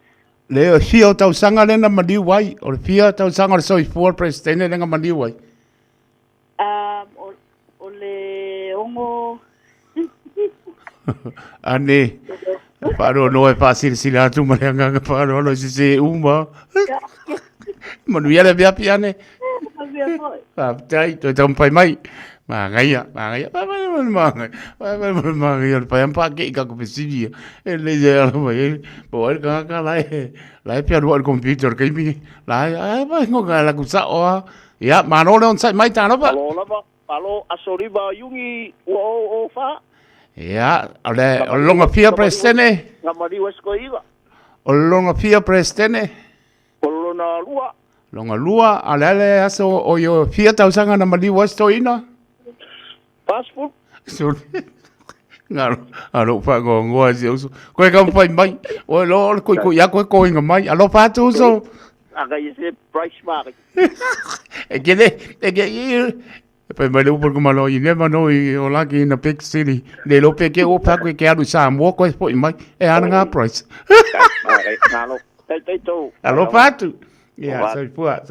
Le o fia o tau sanga le na madiwai. O le fia tau sanga le soifua prestene le nga madiwai. O le ongo... Ane, paro no e fácil si la tu mareanga paro no se uma. Manuia le bia piane. Tai to tam pai mai. Mangaya. Pa pa ke ka ko pesidia. Le ya lo mai. Po el ka la pia ro computer ke mi. La ba ngo ka la ku sa o. Ya mano le on sai mai ta no pa. Alo asoriba yungi o fa. Ia, o longa fia prestene. Nga mari wesko iwa. O longa fia prestene. O lona lua. Longa lua, ale aso o yo fia tausanga na mari westo ina. Passport. Ngaro, alo pa go ngoa si uso. Koe ka mpai mai. O lo ko ya ko inga mai. Alo pa tu uso. Aga yese price mark. E Pai mai por como lo ine mano I o la ki na Big City. Le lo pe ke o pa ke alu sa mo ko po mai. E ana price. Alo, tai to. Alo pa tu. Ya, sai pua.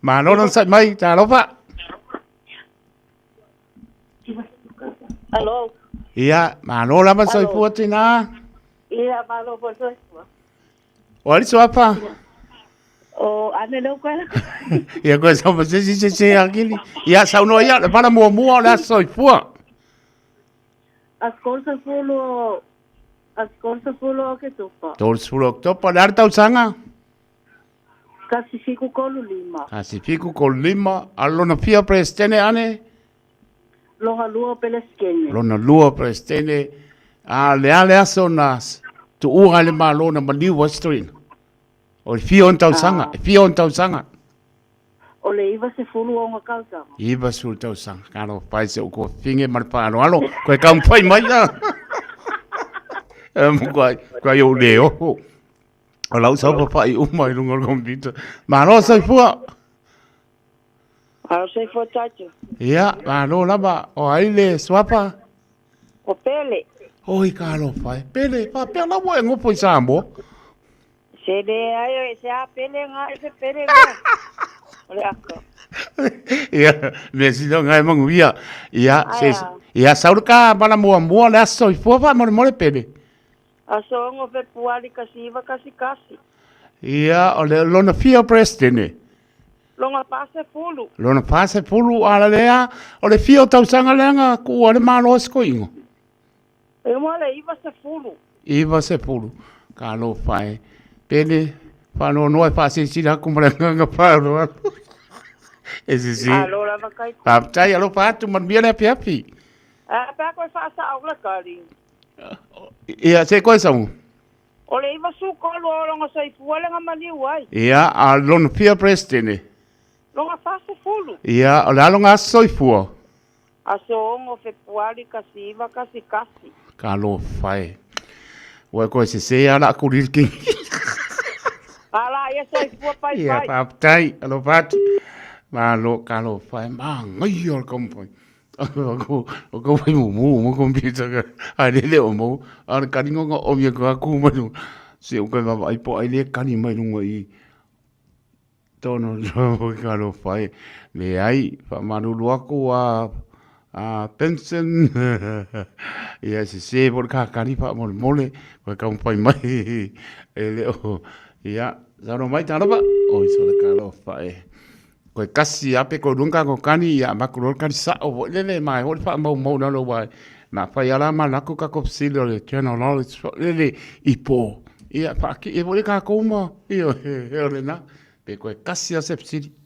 Ma no sai mai, ta lo pa. Alo. Ya, ma no la ma sai pua tina. Ia malo po so. O ali so apa. O ane no kwa. Ia ko sa mo se akili. Ia sa no ia para mo la so fua. As cosas fulo ke tupa. Tol sulo to pa dar tau sanga. Kasi fiku kolu lima. Kasi fiku kolu lima allo na fia prestene ane. Longa lua peleskene. Lona lua prestene a le aso nas tu ua le malo na maliu westrin. O fia on tau sanga. O le iwa se fulu o nga kauta. Iwa sul tau sanga. Kano pai se uko finge marpa alo. Koe kampai mai ya. Kwa yo leo. O lau sa pa i umai lunga kompita. Malo sa fua. Malo sa fua tacho. Ia, malo laba. O aile swapa. O pele. Oi kalo pai. Pele, pa pela mo e ngopo sambo. Se de ayo se a pele nga se pele nga. Ole ako. Ia, me si no ngai mangu ia. Ia saurka bala mo la so fua pa mo pele. Aso ngo fe puali kasi. Ia, o le lona fia prestene. Longa pase fulu. Ala lea, o le fia o tau sanga lenga ku o le malo sko ingo. E mo le Iwa se fulu. Ka lo fai. Pene, pa no pa se sila kumranga pa lo. Ese si. Alo la vakai. Tai alo pa tu man bia le piapi. Pa ko fa sa au la kali. Ia, se koe sa O le iwa su kolu o longa sai fuale nga mali wai. Ia, a lona fia prestene. Longa fase fulu. Ia, o le alonga soifua. Aso ongo fe puali kasi iwa kasi. Ka lo fai. Wa ko se ala kurilki. Ala ia soifua pai. Ia, tai, alo pat. Ma lo ka lo fai. Ma ngai or kompo. O ko fai mo kompita ka. Ale le o mo. Ar karingo nga o mia ka ku manu. Se o ka va ai po ai le kani mai lunga i. Tono jo ka lo fai. Le ai fa manu luako a pension. Ia se por ka kani fa mole. Ko ka fai mai. Ele o. Ia, zaro mai taraba. O so le ka lo fai. Ko kasi ape ko dunga ko kani ya makulor kani sa o lele mai hol fa mo na lo wai na fa ya la ma na ko ka ko silo le channel knowledge lele ipo ia fa ki e vole ka ko ma io le na pe ko kasi a sepsidi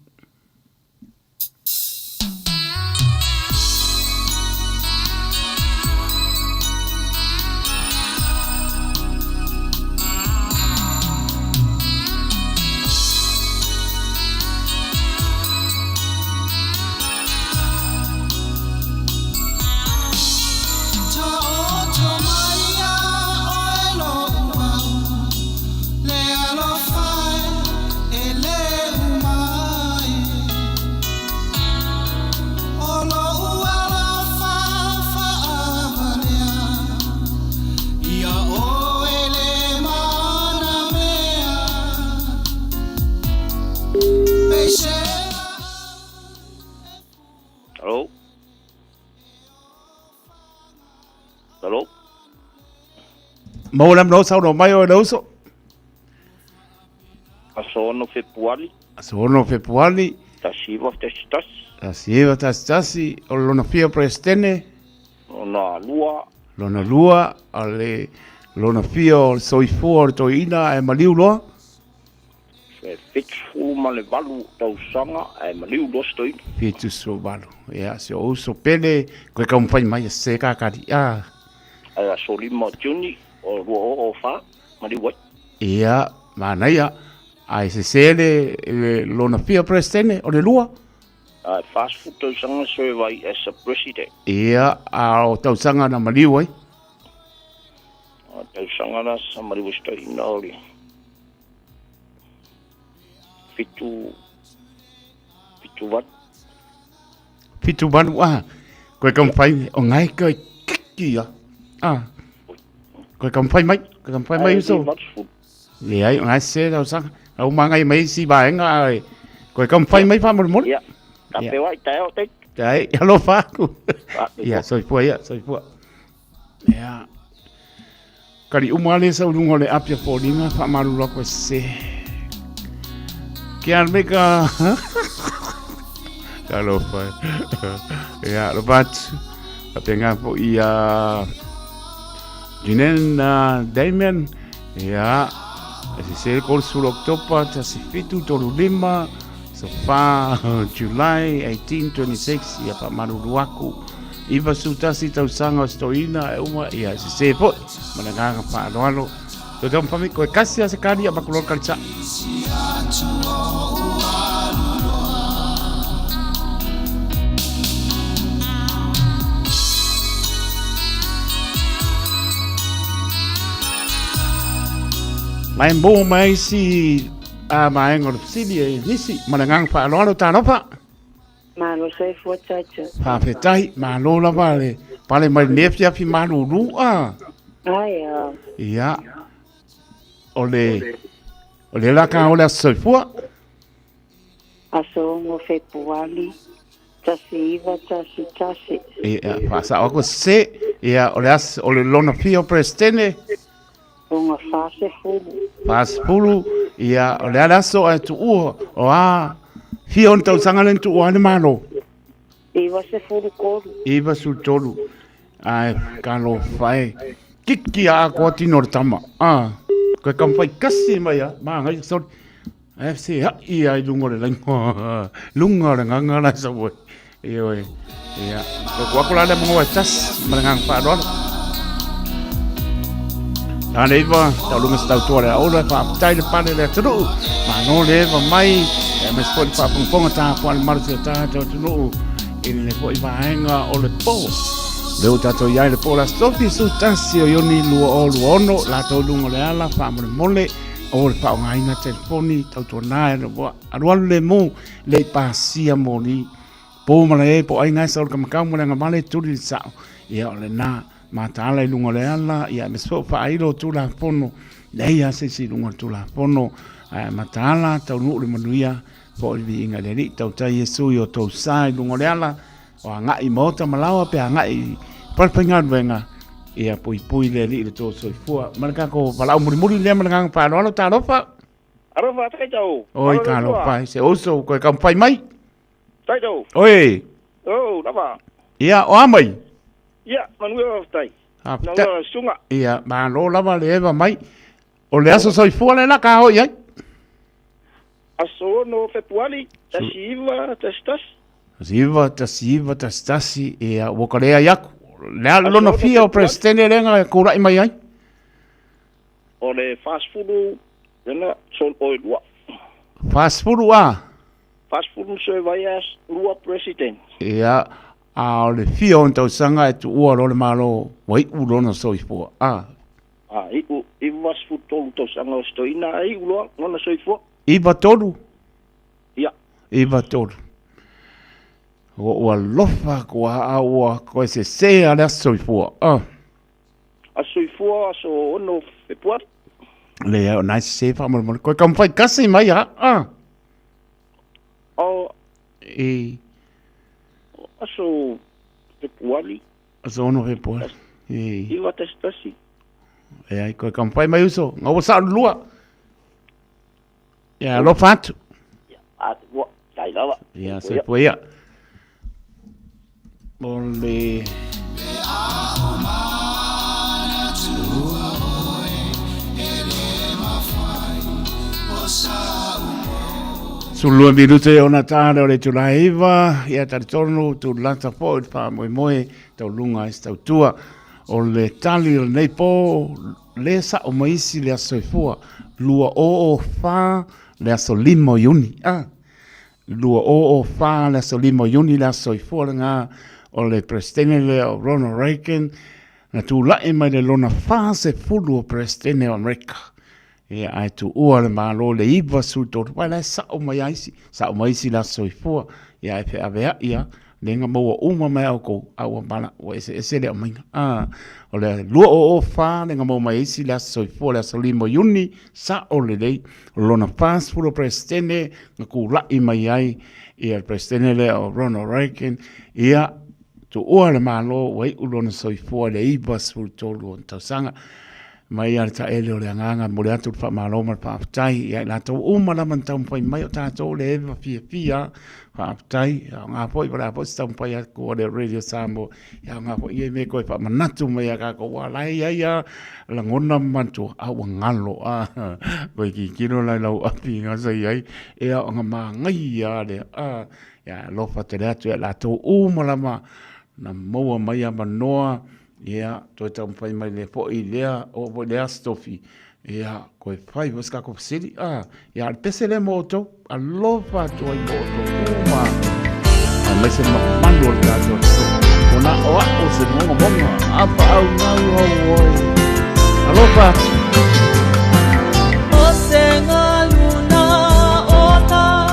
Mau lam no sau no mai o no so. Asono Februari. Tasiva tasi o lona fia prestene. Lona lua ale lona fia o soifua o toina e maliu loa. Fitu ma le valu tau sanga e maliu loa stoina. Fitu so valu. Ia se o so pele koe ka umpai mai se ka kari a. Ai solima juni. O fa mali wat ia mana ia ai se le lona fia prestene o le lua fast food to sanga survey as a president ia o tau sanga na mali wai tau sanga na sa mali was to inauri fitu wat wa koe kam fai o ngai koe kia Koe kampai mai so. Le ai ngai se tau sang. Au mangai mai si ba nga ai. Koe kampai mai fa mo. Ia. Ta pe wai ta o te. Dai, hello fa. Ia, soi pua. Ia. Kari umale sa ulungo le apia polinga fa maru loko se. Kian meka. Kalau fa. Ya, lebat. Tapi ngapo ia Jinen Damien ya si se kol sul Oktober ta si fitu tolu lima so fa July 1826 ya pa maru luaku. Iba suta si tau sanga stoina e uma ia si se po mananga pa alo to dom pami ko kasi se kali ba kulor kalcha mai bo mai si mai ngor sili nisi mananga pa alo ta no pa Malo sai fuatacha. Pa fetai malo la vale. Pale mai nefia fi malo rua. Aya. Ia. Ole la ka ole soifua. Aso mo fe puali. Tasi iva tasi. Ia pasa ako se ia ole lona fio prestene. Onga fase fulu. Pas fulu ia ole alaso atu o Fion tau sangalen tu wane malo. Iwa se furu koru. Iwa su tolu. Ai, kalo fai. Kiki a koti nortama. Koe kampai kasi mai a. Maa ngai sori. FC ha i ai lungo le lango. Lungo le nganga la sa voi. Ioi. Ia. Ko aku la le mongo tas. Malangang pa doa. Tane iwa. Tau lunga sa tau tuare. Ola pa aptai le pane le turu. Mano le va mai. Mas foi para pung ta pon marcia ta to no il ne foi vaenga o le po le ta to ia le po la stofi su tasio yo ni lu o ono la to lungo le ala fa mole o le pa ngai na telefoni to na no a le mo le pasia moni po male po ai ngai sa ka ka mo nga male tu di sa ia le na mata le lungo le ala ia me so fa ai lo tu la fono le ia se si lungo tu la fono matala tau nu le manuia po vi inga le ri tau tai Yesu yo tau sai lungo le ala o nga i mota malawa pe nga i palpenga venga ia pui le ri le to soifua marka ko pala muri le marka pa no ta rofa Arofa tai tau. Oi ka lo pai se oso ko kampai mai. Tai tau. Oi. Oh, dapa. Ia o amai. Ia, manuel tai. Ah, no sunga. Ia ba lo lava le va mai. O le aso soifua le la ka ho ia. Aso no februari, tasiva tastasi e o korea yaku. Le lona fia o prestene lenga kura mai ai. O le fast food na sol oil wa. Fast food wa. Fast food so vayas rua president. Ia a le fia on tau sanga e tu ua lo le malo wai u lona soifua. I was food to sanga stoina ai ulo lona soifua. Iba tolu. Ia. Iba tolu. O lofa ko a ko se ala soifua. A soifua so ono fepuar. Le o nice se fa mo ko kampai kasi mai ha. O aso pepuali. Aso ono pepuali. Iwa testasi. Ai ko kampai mai uso. Ngau sa lua. Ya lo fatu. Wa dai lava. Ya se puede. Ole. Sulua minute o Natale o le tulaiva, ia taritorno tu lata po pa moe tau lunga tau tua o le tali o nei po le sa o maisi le asoifua lua o fa le aso limo yuni lua o fa le aso limo yuni le asoifua nga o le prestene le o Ronald Reagan na tu lai mai le lona fa se fulu o prestene o Amerika. E ai tu ua le malo le iwa su tō wai lai sa o mai aisi la soifua e ai pe avea ia lenga maua uma mai au kou au ambala o ese le o mainga o le lua o wha lenga maua mai aisi la soifua le asolimo yuni sa o le lei lona fast fulo prestene nga ku lai mai ai ia prestene le o Ronald Reagan ia tu ua le malo wai ulona soifua le iwa su tō luo tausanga mai ar ta ele o le nganga mo le atu fa malo ma pa tai ia la to uma la man tam pai mai o ta to le va fia fa tai nga poi para po stam pai ko le radio sambo ia nga po ie me ko fa manatu mai ka ko wa lai ia la ngona man tu a ngalo a ko ki kino la lo api nga sai ai ia nga ma ngai ia le a ia lo fa te atu la to uma la ma na mo mai a manoa ia to tam pai mai le po i lea o po lea stofi ia ko fai vos ka ko sili ia pese le moto a lo fa to i moto uma a me se ma mando da to ona o se mo mo apa au na o a lo fa o se ngaluna ona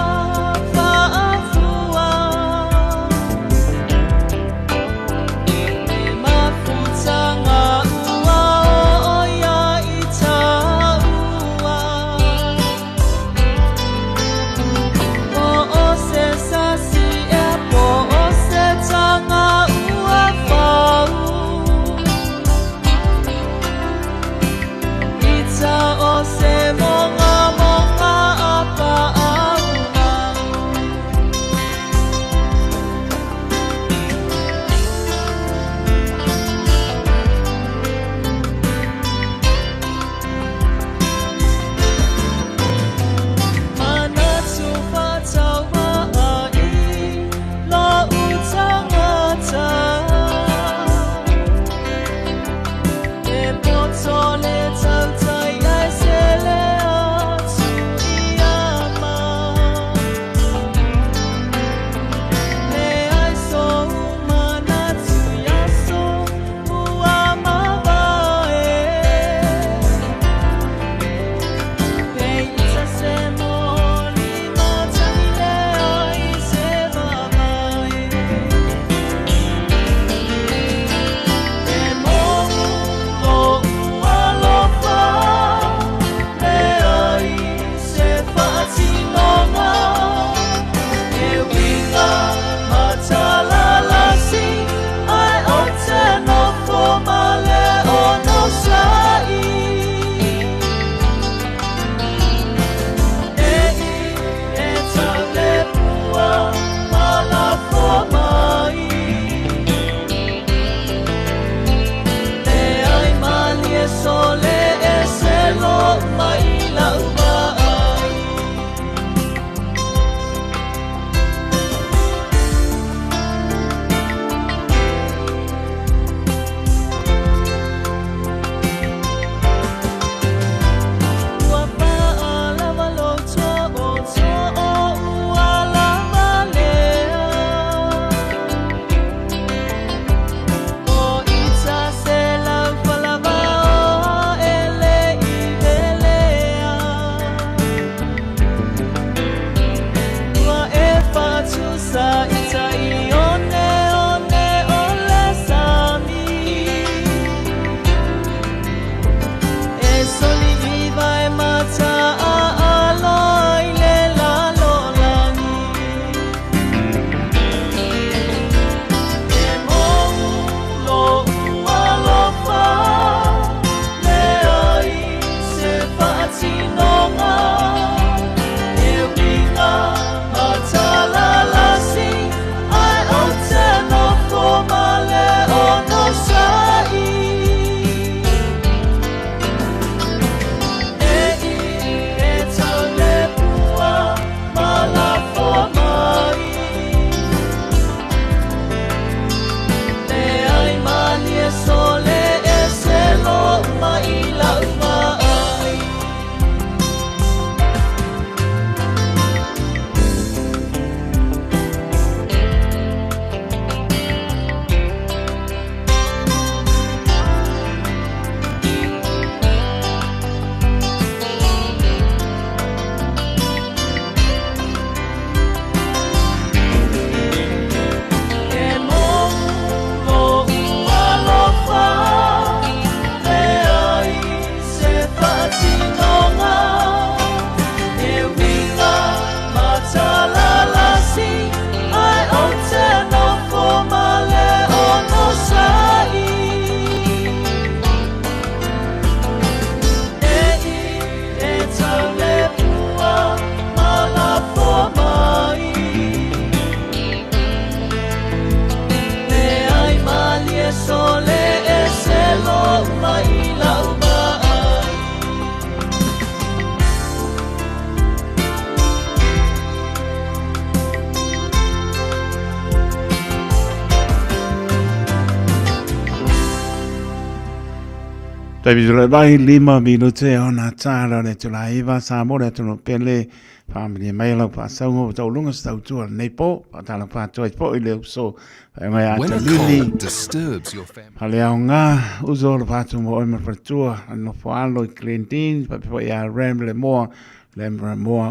Taimi tula vai 5 minute ona tala le tula iwa sa mo le tunu pele family mai la pa sa ngo tau lunga sta tu nei po tala pa tu po ile so mai a When a lili cold disturbs your family. hale nga uzo le pa tu mo me per tu no fo alo cleantin pa po ya remble mo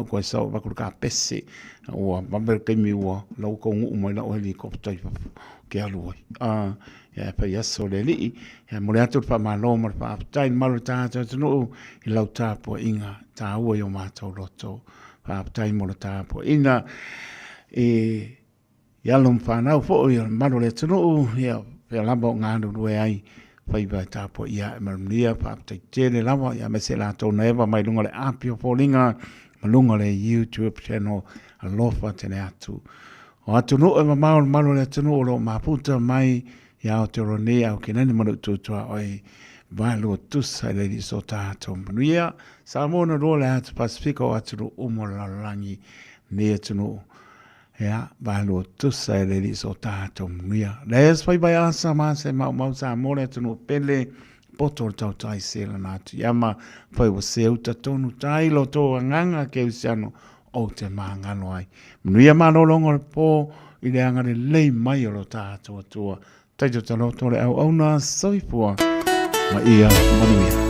ko so va ku ka pesi o ba ber ke mi wo lo ko ngu mo la o helicopter ke alu ya pa ya so le li ya mo le atu pa ma lo mo pa tai malu ta no I lau ta po inga ta o yo ma to loto pa tai mo ta po ina ya lum fa na fo yo malu le no ya ya la bo nga do we ai pai ba ta po ya mermia pa te tele la ya me se la to neva mai lunga le apio po linga malunga le YouTube channel a lofa tene atu o atu no e mamau malu le no lo ma puta mai ya o te rone au ke nani manu tutua oi valo tusa le di sota tom nuia sa mona role at Pacifico atu umo la langi ne tunu ya valo tusa le di sota tom nuia les pai bai asa ma se mau sa mona tunu pele poto tau tai se la natu yama pai wo se uta tonu tai lo to nganga ke usiano o te mangano ai nuia ma no longo po I le anga le lei mai o lo tātua tua. Taito talo tole au na soifua ma ia manuia.